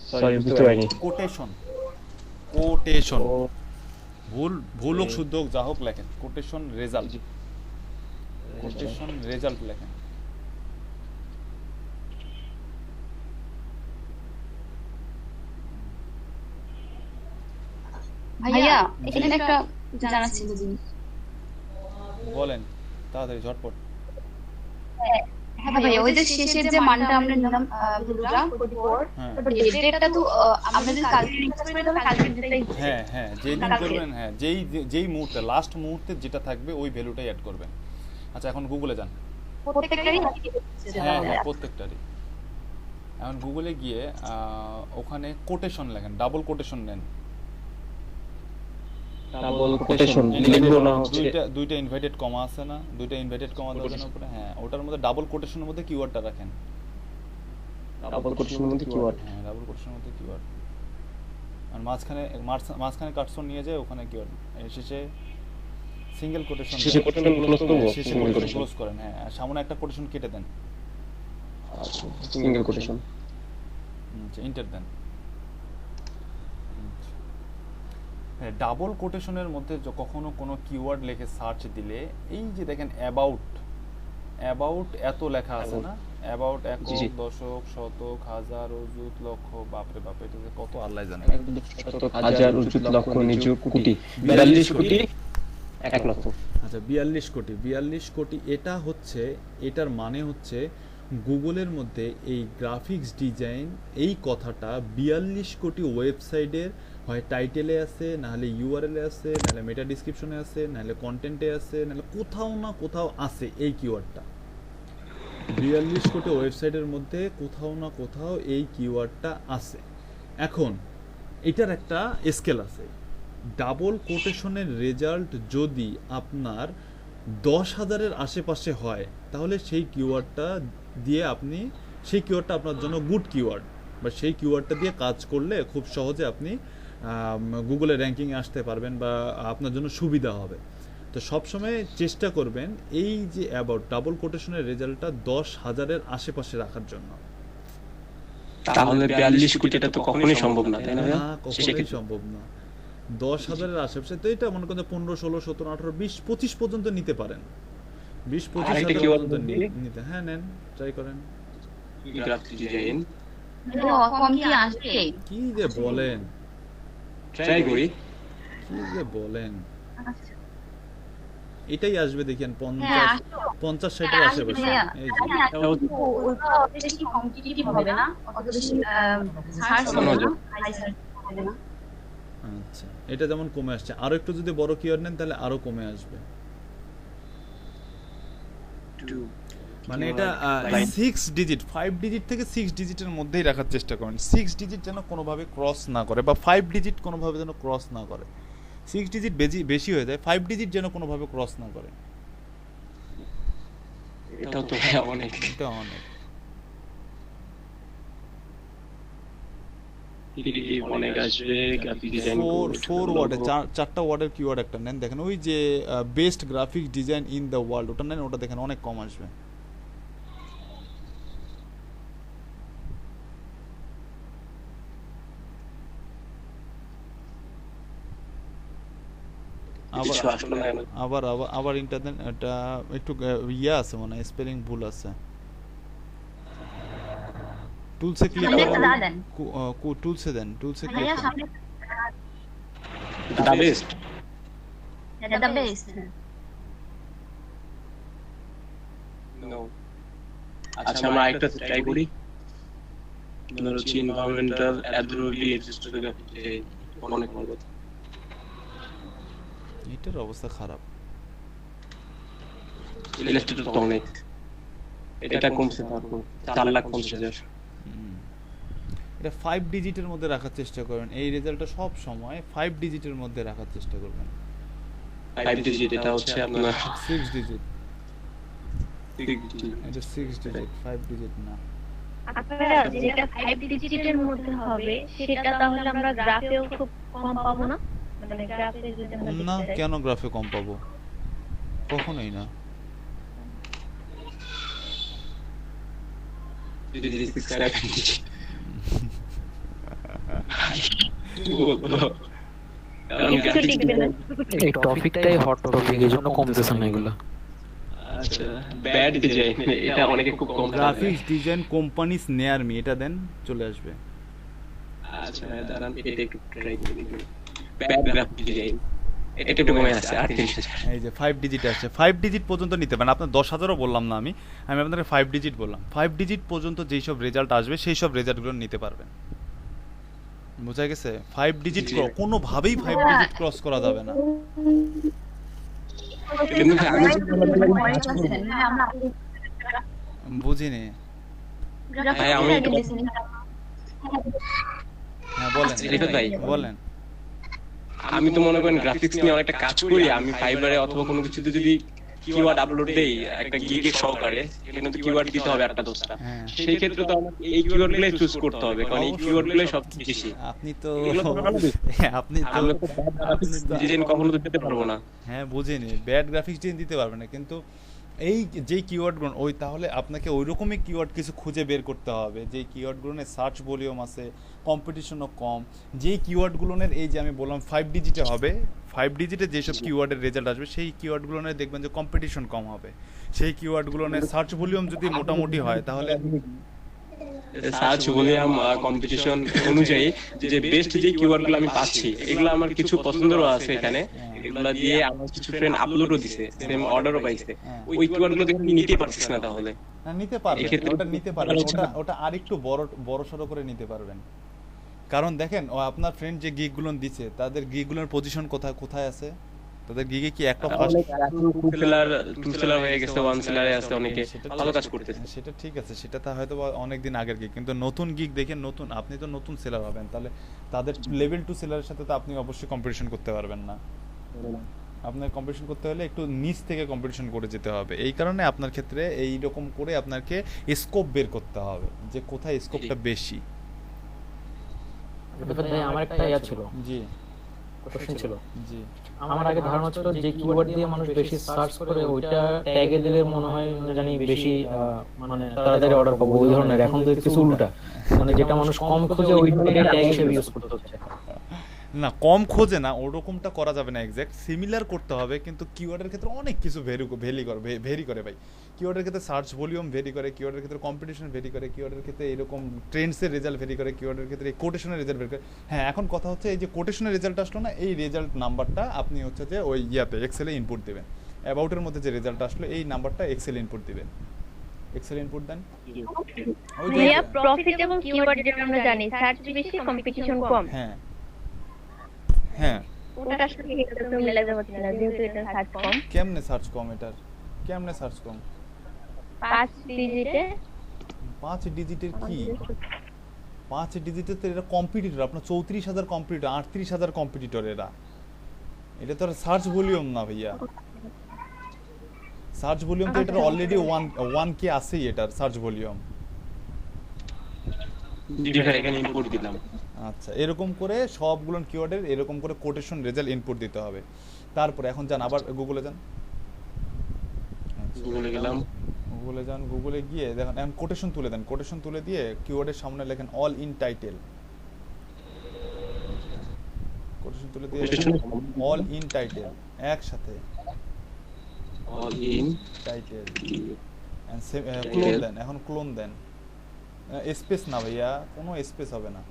সরি বুঝতে পারিনি। কোটেশন ভুল হোক শুদ্ধ হোক যা হোক লেখেন, কোটেশন রেজাল্ট লেখেন। ভাইয়া এখানে একটা জানার ছিল জিনিস। বলেন তাড়াতাড়ি ঝটপট। হ্যাঁ ভাইয়া, ওই যে শেষের যে মানটা আমরা নিলাম ভুলটা 44, বাট ডেটটা তো আমরা যদি কালকে রিচার্জ করি তাহলে কালকে ডেটটাই। হ্যাঁ যেই দিন করবেন, হ্যাঁ যেই মুহূর্তে লাস্ট মুহূর্তে যেটা থাকবে ওই ভ্যালুটাই অ্যাড করবেন। আচ্ছা এখন গুগলে যান, প্রত্যেকটারই হ্যাঁ প্রত্যেকটারই। এখন গুগলে গিয়ে ওখানে কোটেশন লেখেন, ডাবল কোটেশন নেন। ডাবল কোটেশন লিখবো না হচ্ছে দুইটা ইনভার্টেড কমা আছে না, দুইটা ইনভার্টেড কমা দেওয়ার উপরে, হ্যাঁ ওটার মধ্যে ডাবল কোটেশনের মধ্যে কিওয়ার্ডটা রাখেন। ডাবল কোটেশনের মধ্যে কিওয়ার্ড, হ্যাঁ ডাবল কোটেশনের মধ্যে কিওয়ার্ড। আর মাঝখানে কাটসন নিয়ে যায়, ওখানে কিওয়ার্ড। শেষে সিঙ্গেল কোটেশন, শেষে কোটেশন ক্লোজ করব, শেষে কোটেশন ক্লোজ করেন। হ্যাঁ আর সামনে একটা কোটেশন কেটে দেন, আচ্ছা সিঙ্গেল কোটেশন, আচ্ছা এন্টার দেন। হ্যাঁ ডাবল কোটেশনের মধ্যে কখনো কোনো কিওয়ার্ড লিখে সার্চ দিলে এই যে দেখেন অ্যাবাউট এত লেখা আছে না, অ্যাবাউট একক, দশক, শতক, হাজার, অযুত, লক্ষ, বাপরে বাপ এটা যে কত আল্লাহ জানে। হাজার, অযুত, লক্ষ, নিযুত, কোটি, 42 কোটি 1 লক্ষ। আচ্ছা 42 কোটি এটা হচ্ছে, এটার মানে হচ্ছে গুগলের মধ্যে এই গ্রাফিক্স ডিজাইন এই কথাটা 42 কোটি ওয়েবসাইটের হয় টাইটেলে আছে, নাহলে ইউআরএলে আছে, নাহলে মেটা ডিসক্রিপশনে আছে, নাহলে কন্টেন্টে আছে, নাহলে কোথাও না কোথাও আছে এই কিওয়ার্ডটা। 42 কোটি ওয়েবসাইটের মধ্যে কোথাও না কোথাও এই কিওয়ার্ডটা আছে। এখন এটার একটা স্কেল আছে, ডাবল কোটেশনের রেজাল্ট যদি আপনার 10,000-এর আশেপাশে হয় তাহলে সেই কিওয়ার্ডটা দিয়ে সেই কিওয়ার্ডটা আপনার জন্য গুড কিওয়ার্ড, বা সেই কিওয়ার্ডটা দিয়ে কাজ করলে খুব সহজে আপনি গুগলে র্যাঙ্কিংয়ে আসতে পারবেন বা আপনার জন্য সুবিধা হবে। তো সবসময় চেষ্টা করবেন এই যে অ্যাবাউট ডাবল কোটেশনের রেজাল্টটা 10,000-এর আশেপাশে রাখার জন্য। তাহলে 42 কোটিটা তো কখনোই সম্ভব না, তাই না? কখনোই সম্ভব না। 10,000-এর আশেপাশে তো এটা মনে করেন 15, 16, 17, 18, 20, 25 পর্যন্ত নিতে পারেন। 20-25 হাজার পর্যন্ত নিতে, হ্যাঁ নেন, ট্রাই করেন। গ্রাফিক্স ডিজাইন কম কি আসবে? কি যে বলেন, ট্রাই করি, কি যে বলেন, এটাই আসবে দেখেন 50-60-এর আশেপাশে। এই যে ওটা বেশি কম্পিটিটিভ হবে না, অত বেশি সার্চ হবে না, হাই সার্চ হবে না। আচ্ছা এটা যেমন কমে আসছে, আরো একটু যদি বড় কিওয়ার্ড নেন তাহলে আরো কমে আসবে। মানে এটা 6 ডিজিট, 5 ডিজিট থেকে 6 ডিজিটের মধ্যেই রাখার চেষ্টা করেন। 6 ডিজিট যেন কোনোভাবে ক্রস না করে, বা 5 ডিজিট কোনোভাবে যেন ক্রস না করে। 6 ডিজিট বেশি হয়ে যায়, 5 ডিজিট যেন কোনোভাবে ক্রস না করে। এটাও তো অনেক, এটা অনেক অনেক আসবে। গ্রাফিক ডিজাইন 4 ওয়ার্ডে 4টা ওয়ার্ডের কিওয়ার্ড একটা নেন, দেখেন ওই যে best graphic design in the world ওটা নেন, ওটা দেখেন অনেক কম আসবে। আবার ইন্টারনেট এটা একটু ইয়া আছে, মানে স্পেলিং ভুল আছে। টুলসে ক্লিক করেন, টুলসে দেন, টুলসে ক্লিক করেন। database no. আচ্ছা আমরা একটা ট্রাই করি, ধরো হচ্ছে এনভায়রনমেন্টাল অ্যাড্রোলি এক্সিস্টেড গ্রাফিক ডিজাইন, অনেক ভালো কথা। এটার অবস্থা খারাপ। ইলাস্ট্রেটর তো অনেক, এটা কমছে তারপর 4,50,000। এটা 5 ডিজিটের মধ্যে রাখার চেষ্টা করবেন, এই রেজাল্টটা সব সময় 5 ডিজিটের মধ্যে রাখার চেষ্টা করবেন। 5 ডিজিট, এটা হচ্ছে আপনার 6 ডিজিট, এটা 6 ডিজিট, 5 ডিজিট না। আপনারা যেটা 5 ডিজিটের মধ্যে হবে সেটা তাহলে আমরা গ্রাফেও খুব কম পাবো না, মানে গ্রাফে যদি আমরা না, দেখতে চাই। কেন গ্রাফে কম পাবো? কখনোই না। কিছু টিকবে না। এই টপিকটাই হট টপিক, এই জন্য কমতেছে না এগুলো। আচ্ছা, ব্যাড ডিজাইন, এটা অনেকে খুব কম পাবে। গ্রাফিক্স ডিজাইন কোম্পানিজ নেয়ার মি, এটা দেন চলে আসবে। আচ্ছা দাঁড়ান, এটা একটু ট্রাই করে দেখি। ব্যাড গ্রাফিক ডিজাইন, এটা একটু কমে আসছে 38,000। এই যে 5 ডিজিট আসছে, 5 ডিজিট পর্যন্ত নিতে পারেন। আপনার 10,000ও বললাম না আমি আপনাকে 5 ডিজিট বললাম। 5 ডিজিট পর্যন্ত যেই সব রেজাল্ট আসবে সেই সব রেজাল্টগুলো নিতে পারবেন। বোঝা গেছে? 5 ডিজিট কোনোভাবেই 5 ডিজিট ক্রস করা যাবে না। কিন্তু আমি বুঝিনি। হ্যাঁ, আমি একটু হ্যাঁ বলেন, রিফাত ভাই, বলেন। আমি তো মনে করেন গ্রাফিক্স নিয়ে অনেকটা কাজ করি। আমি ফাইবারে অথবা কোনো কিছুতে যদি কিওয়ার্ড আপলোড দেই একটা গিগের সহকারে, সেখানে তো কিওয়ার্ড দিতে হবে একটা দশটা। হ্যাঁ, সেই ক্ষেত্রে তো আমাকে এই কিওয়ার্ডগুলোই চুজ করতে হবে, কারণ এই কিওয়ার্ডগুলোই সবচেয়ে বেশি। আপনি তো এগুলো তো ভালো দিচ্ছে। আপনি তো আমি তো ডিজাইন কখনো তো দিতে পারবো না। হ্যাঁ বুঝিনি, ব্যাড গ্রাফিক্স ডিজাইন দিতে পারবে না, কিন্তু এই যেই কিওয়ার্ডগুলো ওই, তাহলে আপনাকে ওই রকমই কিওয়ার্ড কিছু খুঁজে বের করতে হবে যেই কিওয়ার্ডগুলোর সার্চ ভলিউম আছে, কম্পিটিশনও কম, যেই কিওয়ার্ডগুলোর এই যে আমি বললাম 5 ডিজিটে হবে, 5 ডিজিটে যেসব কিওয়ার্ডের রেজাল্ট আসবে সেই কিওয়ার্ডগুলোর দেখবেন যে কম্পিটিশন কম হবে। সেই কিওয়ার্ডগুলোর সার্চ ভলিউম যদি মোটামুটি হয় তাহলে সার্চ ভলিউম কম্পিটিশন অনুযায়ী যে বেস্ট যে কিওয়ার্ডগুলো আমি পাচ্ছি, এগুলো আমার কিছু পছন্দেরও আছে এখানে। এগুলো দিয়ে আমার কিছু ফ্রেন্ড আপলোডও দিছে, সেম অর্ডারও পাইছে। ওই কিওয়ার্ডগুলো দেখে আমি নিতে পারছিস না তাহলে। না, নিতে পারবেন, এক্ষেত্রে ওটা নিতে পারবেন, ওটা আরেকটু বড় সড়ো করে নিতে পারবেন। কারণ দেখেন, ও আপনার ফ্রেন্ড যে গিগগুলো দিছে তাদের গিগগুলোর পজিশন কোথায় আছে, তাদের গিগে কি একটা ফার্স্ট টু সেলার হয়ে গেছে, ওয়ান সেলারে আছে, অনেকে ভালো কাজ করতেছে। সেটা ঠিক আছে, সেটা তা হয়তো অনেক দিন আগের গিগ, কিন্তু নতুন গিগ দেখেন, নতুন আপনি তো নতুন সেলার হবেন, তাহলে তাদের লেভেল 2 সেলারের সাথে তো আপনি অবশ্যই কম্পিটিশন করতে পারবেন না। আপনার কম্পিটিশন করতে হলে একটু নিচ থেকে কম্পিটিশন করে যেতে হবে। এই কারণে আপনার ক্ষেত্রে এই রকম করে আপনাকে স্কোপ বের করতে হবে যে কোথায় স্কোপটা বেশি। ভাই আমার একটা ইয়া ছিল, জি, কোশ্চেন ছিল। জি, আমার আগে ধারণা ছিল যে কিওয়ার্ড দিয়ে মানুষ বেশি সার্চ করে ওইটা ট্যাগে দিলে মনে হয় জানি বেশি মানে তাড়াতাড়ি অর্ডার পাবো ওই ধরনের। এখন তো কিছু উল্টা, মানে যেটা মানুষ কম খোঁজে ওইটা ট্যাগ হিসেবে ইউজ করতে হচ্ছে। না, কম খোঁজে না, ওরকমটা করা যাবে না, এক্স্যাক্ট সিমিলার করতে হবে, কিন্তু কিওয়ার্ডের ক্ষেত্রে অনেক কিছু ভেরি করে ভাই। কিওয়ার্ডের ক্ষেত্রে সার্চ ভলিউম ভেরি করে, কিওয়ার্ডের ক্ষেত্রে কম্পিটিশন ভেরি করে, কিওয়ার্ডের ক্ষেত্রে এরকম ট্রেন্ডসের রেজাল্ট ভেরি করে, কিওয়ার্ডের ক্ষেত্রে কোটেশনের রেজাল্ট ভেরি করে। হ্যাঁ, এখন কথা হচ্ছে এই যে কোটেশনের রেজাল্ট আসলো না, এই রেজাল্ট নাম্বারটা আপনি হচ্ছে যে ওই এক্সেলে ইনপুট দেবেন। অ্যাবাউটের মধ্যে যে রেজাল্ট আসলো এই নাম্বারটা এক্সেলে ইনপুট দিবেন। এক্সেলে ইনপুট দেন। ওই যে ভাইয়া প্রফিট এবং কিওয়ার্ড যেটা আমরা জানি, সার্চ বেশি কম্পিটিশন কম। হ্যাঁ হ্যাঁ, ওটা আসলে এটা তো মিলাতে পারছি না যেহেতু এটা সার্চ কম। কেমনে সার্চ কম এটার? কেমনে সার্চ কম? 5 ডিজিটে 5 ডিজিটের কি? 5 ডিজিটের তো এরা কম্পিটিটর, আপনার 34,000 কম্পিটিটর, 38,000 কম্পিটিটর এরা। এটা তো সার্চ ভলিউম না ভাইয়া। সার্চ ভলিউম তো এটার অলরেডি 1k আছেই, এটার সার্চ ভলিউম। এখানে ইনপুট দিলাম। আচ্ছা, এরকম করে সবগুলো কিওয়ার্ডের এরকম করে কোটেশন রেজাল্ট ইনপুট দিতে হবে। তারপরে এখন যান আবার গুগলে যান, গুগলে গেলাম, গুগলে যান, গুগলে গিয়ে দেখেন এখন কোটেশন তুলে দেন, কোটেশন তুলে দিয়ে কিওয়ার্ডের সামনে লেখেন অল ইন টাইটেল। কোটেশন তুলে দিয়ে অল ইন টাইটেল একসাথে, all in title and clone দেন। এখন ক্লোন দেন, স্পেস না ভাইয়া, কোনো স্পেস হবে না,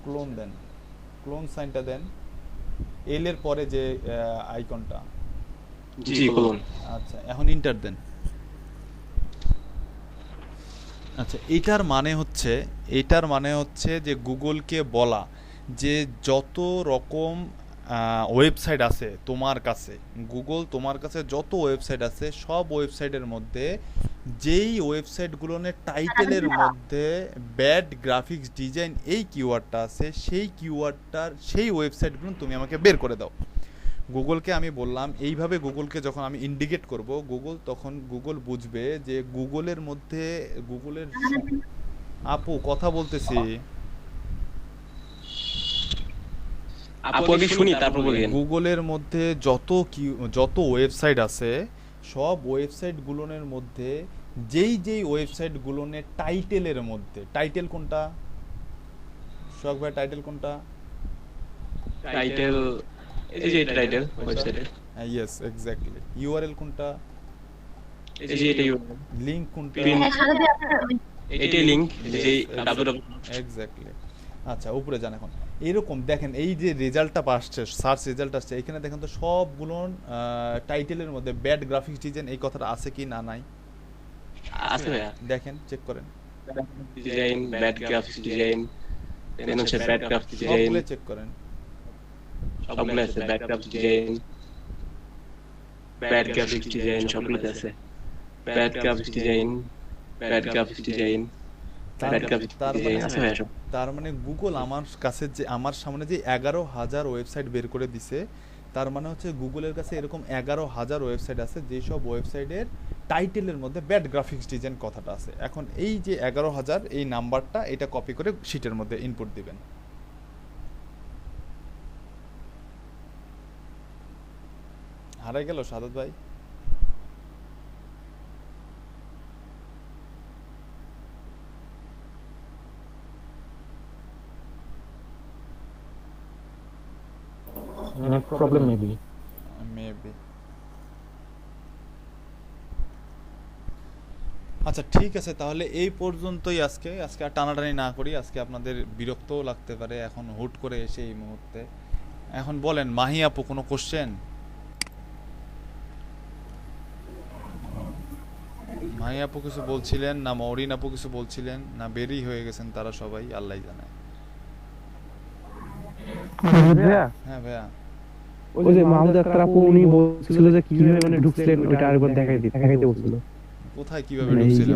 ক্লোন দেন, ক্লোন সাইনটা দেন, এল এর পরে যে আইকনটা। জি ক্লোন। আচ্ছা, এখন ইন্টার দেন। আচ্ছা, এটার মানে হচ্ছে যে গুগলকে বলা যে যত রকম ওয়েবসাইট আছে তোমার কাছে, গুগল তোমার কাছে যত ওয়েবসাইট আছে সব ওয়েবসাইটের মধ্যে যেই ওয়েবসাইটগুলোর টাইটেলের মধ্যে ব্যাড গ্রাফিক্স ডিজাইন এই কিওয়ার্ডটা আছে, সেই কিওয়ার্ডটার সেই ওয়েবসাইটগুলো তুমি আমাকে বের করে দাও। গুগলকে আমি বললাম এইভাবে, গুগলকে যখন আমি ইন্ডিকেট করব তখন গুগল বুঝবে যে গুগলের মধ্যে আপু কথা বলতেছি, আপু আগে শুনি তারপর বলেন। গুগলের মধ্যে যত ওয়েবসাইট আছে সব ওয়েবসাইটগুলোর মধ্যে যেই ওয়েবসাইটগুলোর টাইটেলের মধ্যে, টাইটেল কোনটা সোহাগ ভাই, টাইটেল কোনটা? টাইটেল এই যে টাইটেল ওয়েবসাইটের, ইয়েস এক্স্যাক্টলি। ইউআরএল কোনটা? এই যে এটা ইউআরএল। লিংক কোনটা? এটাই লিংক, যে www। এক্স্যাক্টলি। আচ্ছা উপরে যান এখন। এরকম দেখেন এই যে রেজাল্টটা আসছে, সার্চ রেজাল্ট আসছে, এখানে দেখেন তো সবগুলো টাইটেলের মধ্যে ব্যাড গ্রাফিক্স ডিজাইন এই কথাটা আছে কি না নাই? আছে ভাইয়া, দেখেন চেক করেন। ডিজাইন, ব্যাড গ্রাফিক্স ডিজাইন, দেন হচ্ছে ব্যাড গ্রাফিক্স ডিজাইন, সবগুলো চেক করেন। সবগুলো আছে। Bad graphics design, bad graphics design সবগুলো আছে। Bad graphics design, bad graphics design, bad graphics design আছে ভাইয়া সব। তার মানে গুগল আমার কাছে যে আমার সামনে যে 11,000 ওয়েবসাইট বের করে দিছে, তার মানে হচ্ছে গুগলের কাছে এরকম 11,000 ওয়েবসাইট আছে যেসব ওয়েবসাইটের টাইটেলের মধ্যে ব্যাড গ্রাফিক্স ডিজাইন কথাটা আছে। এখন এই যে 11,000 এই নাম্বারটা এটা কপি করে শিটের মধ্যে ইনপুট দিবেন। হারাই গেল সাদত ভাই? Problem maybe. আচ্ছা ঠিক আছে, তাহলে এই পর্যন্তই আজকে আর টানাটানি না করি, আজকে আপনাদের বিরক্তও লাগতে পারে এখন হুট করে এসে এই মুহূর্তে। এখন বলেন মাহি আপু কোনো কোশ্চেন? মাহি আপু কিছু বলছিলেন না, মরিন আপু কিছু বলছিলেন না, বেরি হয়ে গেছেন তারা সবাই, আল্লাহ জানে। হ্যাঁ ভাইয়া, ওই যে মাহমুদ আক্তার আপু উনি বলছিল যে কিভাবে মানে ঢুকছিলেন ওটা আরেকবার দেখাইতে বলছিল। কোথায় কিভাবে ঢুকছিলেন?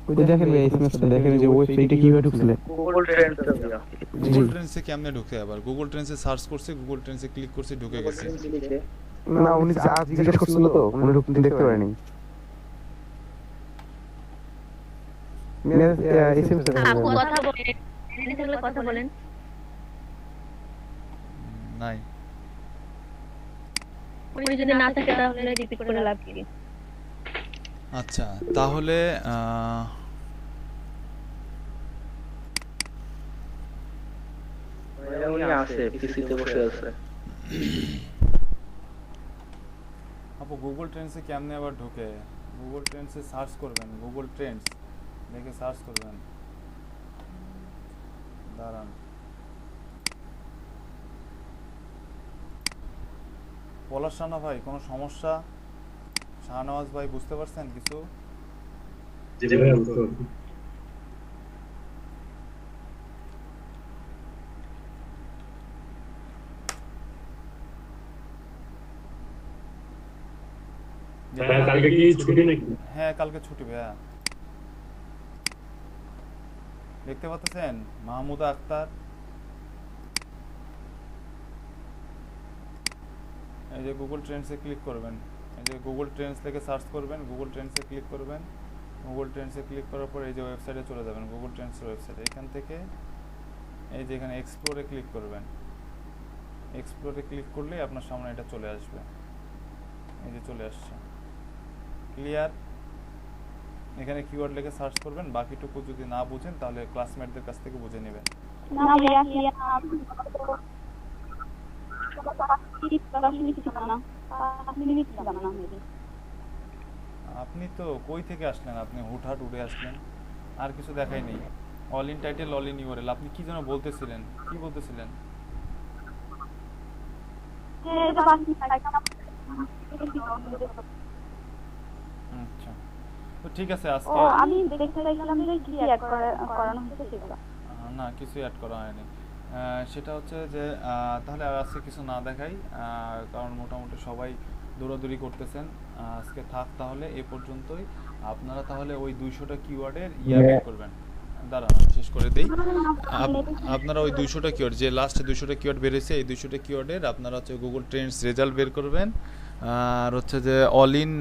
ওই দেখেন ভাই এসএমএসটা দেখেন যে ওয়েবসাইটে কিভাবে ঢুকছিলেন। গুগল ট্রেন্ডসে কেমনে ঢুকে? আবার গুগল ট্রেন্ডসে সার্চ করছে, গুগল ট্রেন্ডসে ক্লিক করছে, ঢুকে গেছে। না উনি আজ জিজ্ঞেস করছিল তো উনি ঢুকতে দেখতে পারেনি। এসএমএসটা আপু কথা বলেন, এখানে থাকলে কথা বলেন। নাই, উনি যদি না থাকে তাহলে রিপিট করে লাভ কি? আচ্ছা তাহলে উনি আছে পিসিতে বসে আছে। আপু গুগল ট্রেন্ডসে কেমনে আবার ঢোকে? গুগল ট্রেন্ডসে সার্চ করবেন, গুগল ট্রেন্ডস লিখে সার্চ করবেন। দাঁড়ান, পলাশ রানা ভাই কোনো সমস্যা? শাহনওয়াজ ভাই বুঝতে পারছেন কিছু? জি ভাই বুঝতে পারছি। কালকে কি ছুটি নাকি? হ্যাঁ কালকে ছুটি ভাইয়া। দেখতে পাচ্ছেন মাহমুদা আক্তার, এই যে গুগল ট্রেন্ডসে ক্লিক করবেন, এই যে গুগল ট্রেন্ডস থেকে সার্চ করবেন, গুগল ট্রেন্ডসে ক্লিক করবেন, গুগল ট্রেন্ডসে ক্লিক করার পর এই যে ওয়েবসাইটে চলে যাবেন, গুগল ট্রেন্ডসের ওয়েবসাইটে। এখান থেকে এই যে এখানে এক্সপ্লোরে ক্লিক করবেন, এক্সপ্লোরে ক্লিক করলেই আপনার সামনে এটা চলে আসবে। এই যে চলে আসছে, ক্লিয়ার। এখানে কিওয়ার্ড লিখে সার্চ করবেন, বাকিটুকু যদি না বুঝেন তাহলে ক্লাসমেটদের কাছ থেকে বুঝে নেবেন। না ভাইয়া ক্লিয়ার আপনি তো কই থেকে আসলেন? আপনি হুটহাট উড়ে আসলেন, আর কিছু দেখাই নেই। All in title, all in URL. আপনি কি যেন বলতেছিলেন, কি বলতেছিলেন? আচ্ছা তো ঠিক আছে, আজকে আমি দেখতে চাইছিলাম যে কি অ্যাড করানো হয়েছে সেগুলো। না কিছু অ্যাড করা হয়নি। সেটা হচ্ছে যে তাহলে আর আজকে কিছু না দেখাই, কারণ মোটামুটি সবাই দৌড়াদৌড়ি করতেছেন। আজকে থাক তাহলে এ পর্যন্তই। আপনারা তাহলে ওই 200টা কিওয়ার্ডের বের করবেন। দাঁড়ান আমি শেষ করে দিই। আপনারা ওই 200টা কিওয়ার্ড, যে লাস্ট 200টা কিওয়ার্ড বেরিয়েছে, এই 200টা কিওয়ার্ডের আপনারা হচ্ছে গুগল ট্রেন্ডস রেজাল্ট বের করবেন, আর হচ্ছে যে অল ইন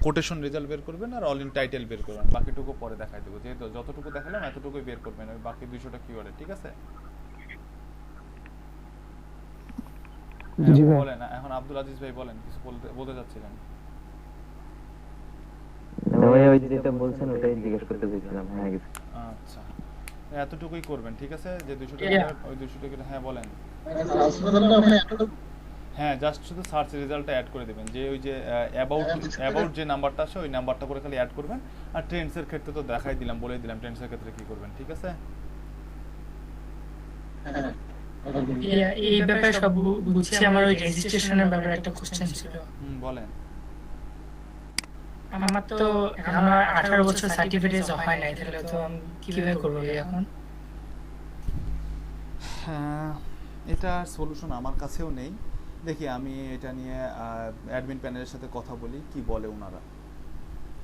কোটেশন রেজাল্ট বের করবেন, আর অল ইন টাইটেল বের করবেন। বাকিটুকু পরে দেখাই দেবো, যেহেতু যতটুকু দেখালাম এতটুকুই বের করবেন ওই বাকি 200টা কিওয়ার্ডে, ঠিক আছে? জি ভাই। বলেন এখন আব্দুল আজিজ ভাই বলেন, কিছু বলতে চাচ্ছিলেন। ভাই ওই যেটা বলছেন ওটাই জিজ্ঞেস করতে চাইছিলাম। হ্যাঁ গেছে। আচ্ছা, এতটুকুই করবেন, ঠিক আছে? যে 200টা ওই 200টা হ্যাঁ বলেন। হ্যাঁ, জাস্ট শুধু সার্চ রেজাল্টটা অ্যাড করে দিবেন, যে ওই যে অ্যাবাউট যে নাম্বারটা আছে ওই নাম্বারটা করে খালি অ্যাড করবেন। আর ট্রেন্ডস এর ক্ষেত্রে তো দেখাই দিলাম, বলেই দিলাম ট্রেন্ডস এর ক্ষেত্রে কি করবেন, ঠিক আছে? এই ব্যাপারে সব বুঝছি। আমার ওই রেজিস্ট্রেশনের ব্যাপারে একটা কোশ্চেন ছিল। বলেন। আমার তো এখন 18 বছর সার্টিফিকেট হয় নাই, তাহলে তো আমি কিভাবে করব এখন? হ্যাঁ, এটা সলিউশন আমার কাছেও নেই। দেখি আমি এটা নিয়ে অ্যাডমিন প্যানেলের সাথে কথা বলি, কি বলে ওনারা।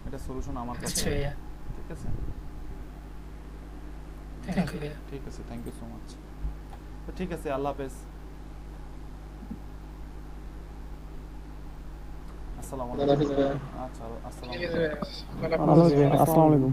এটা সলিউশন আমার কাছে নেই, ঠিক আছে? ঠিক আছে, থ্যাংক ইউ সো মাচ। তো ঠিক আছে, আল্লাহ হাফেজ। আসসালামু আলাইকুম। আচ্ছা, আসসালামু আলাইকুম। আসসালামু আলাইকুম।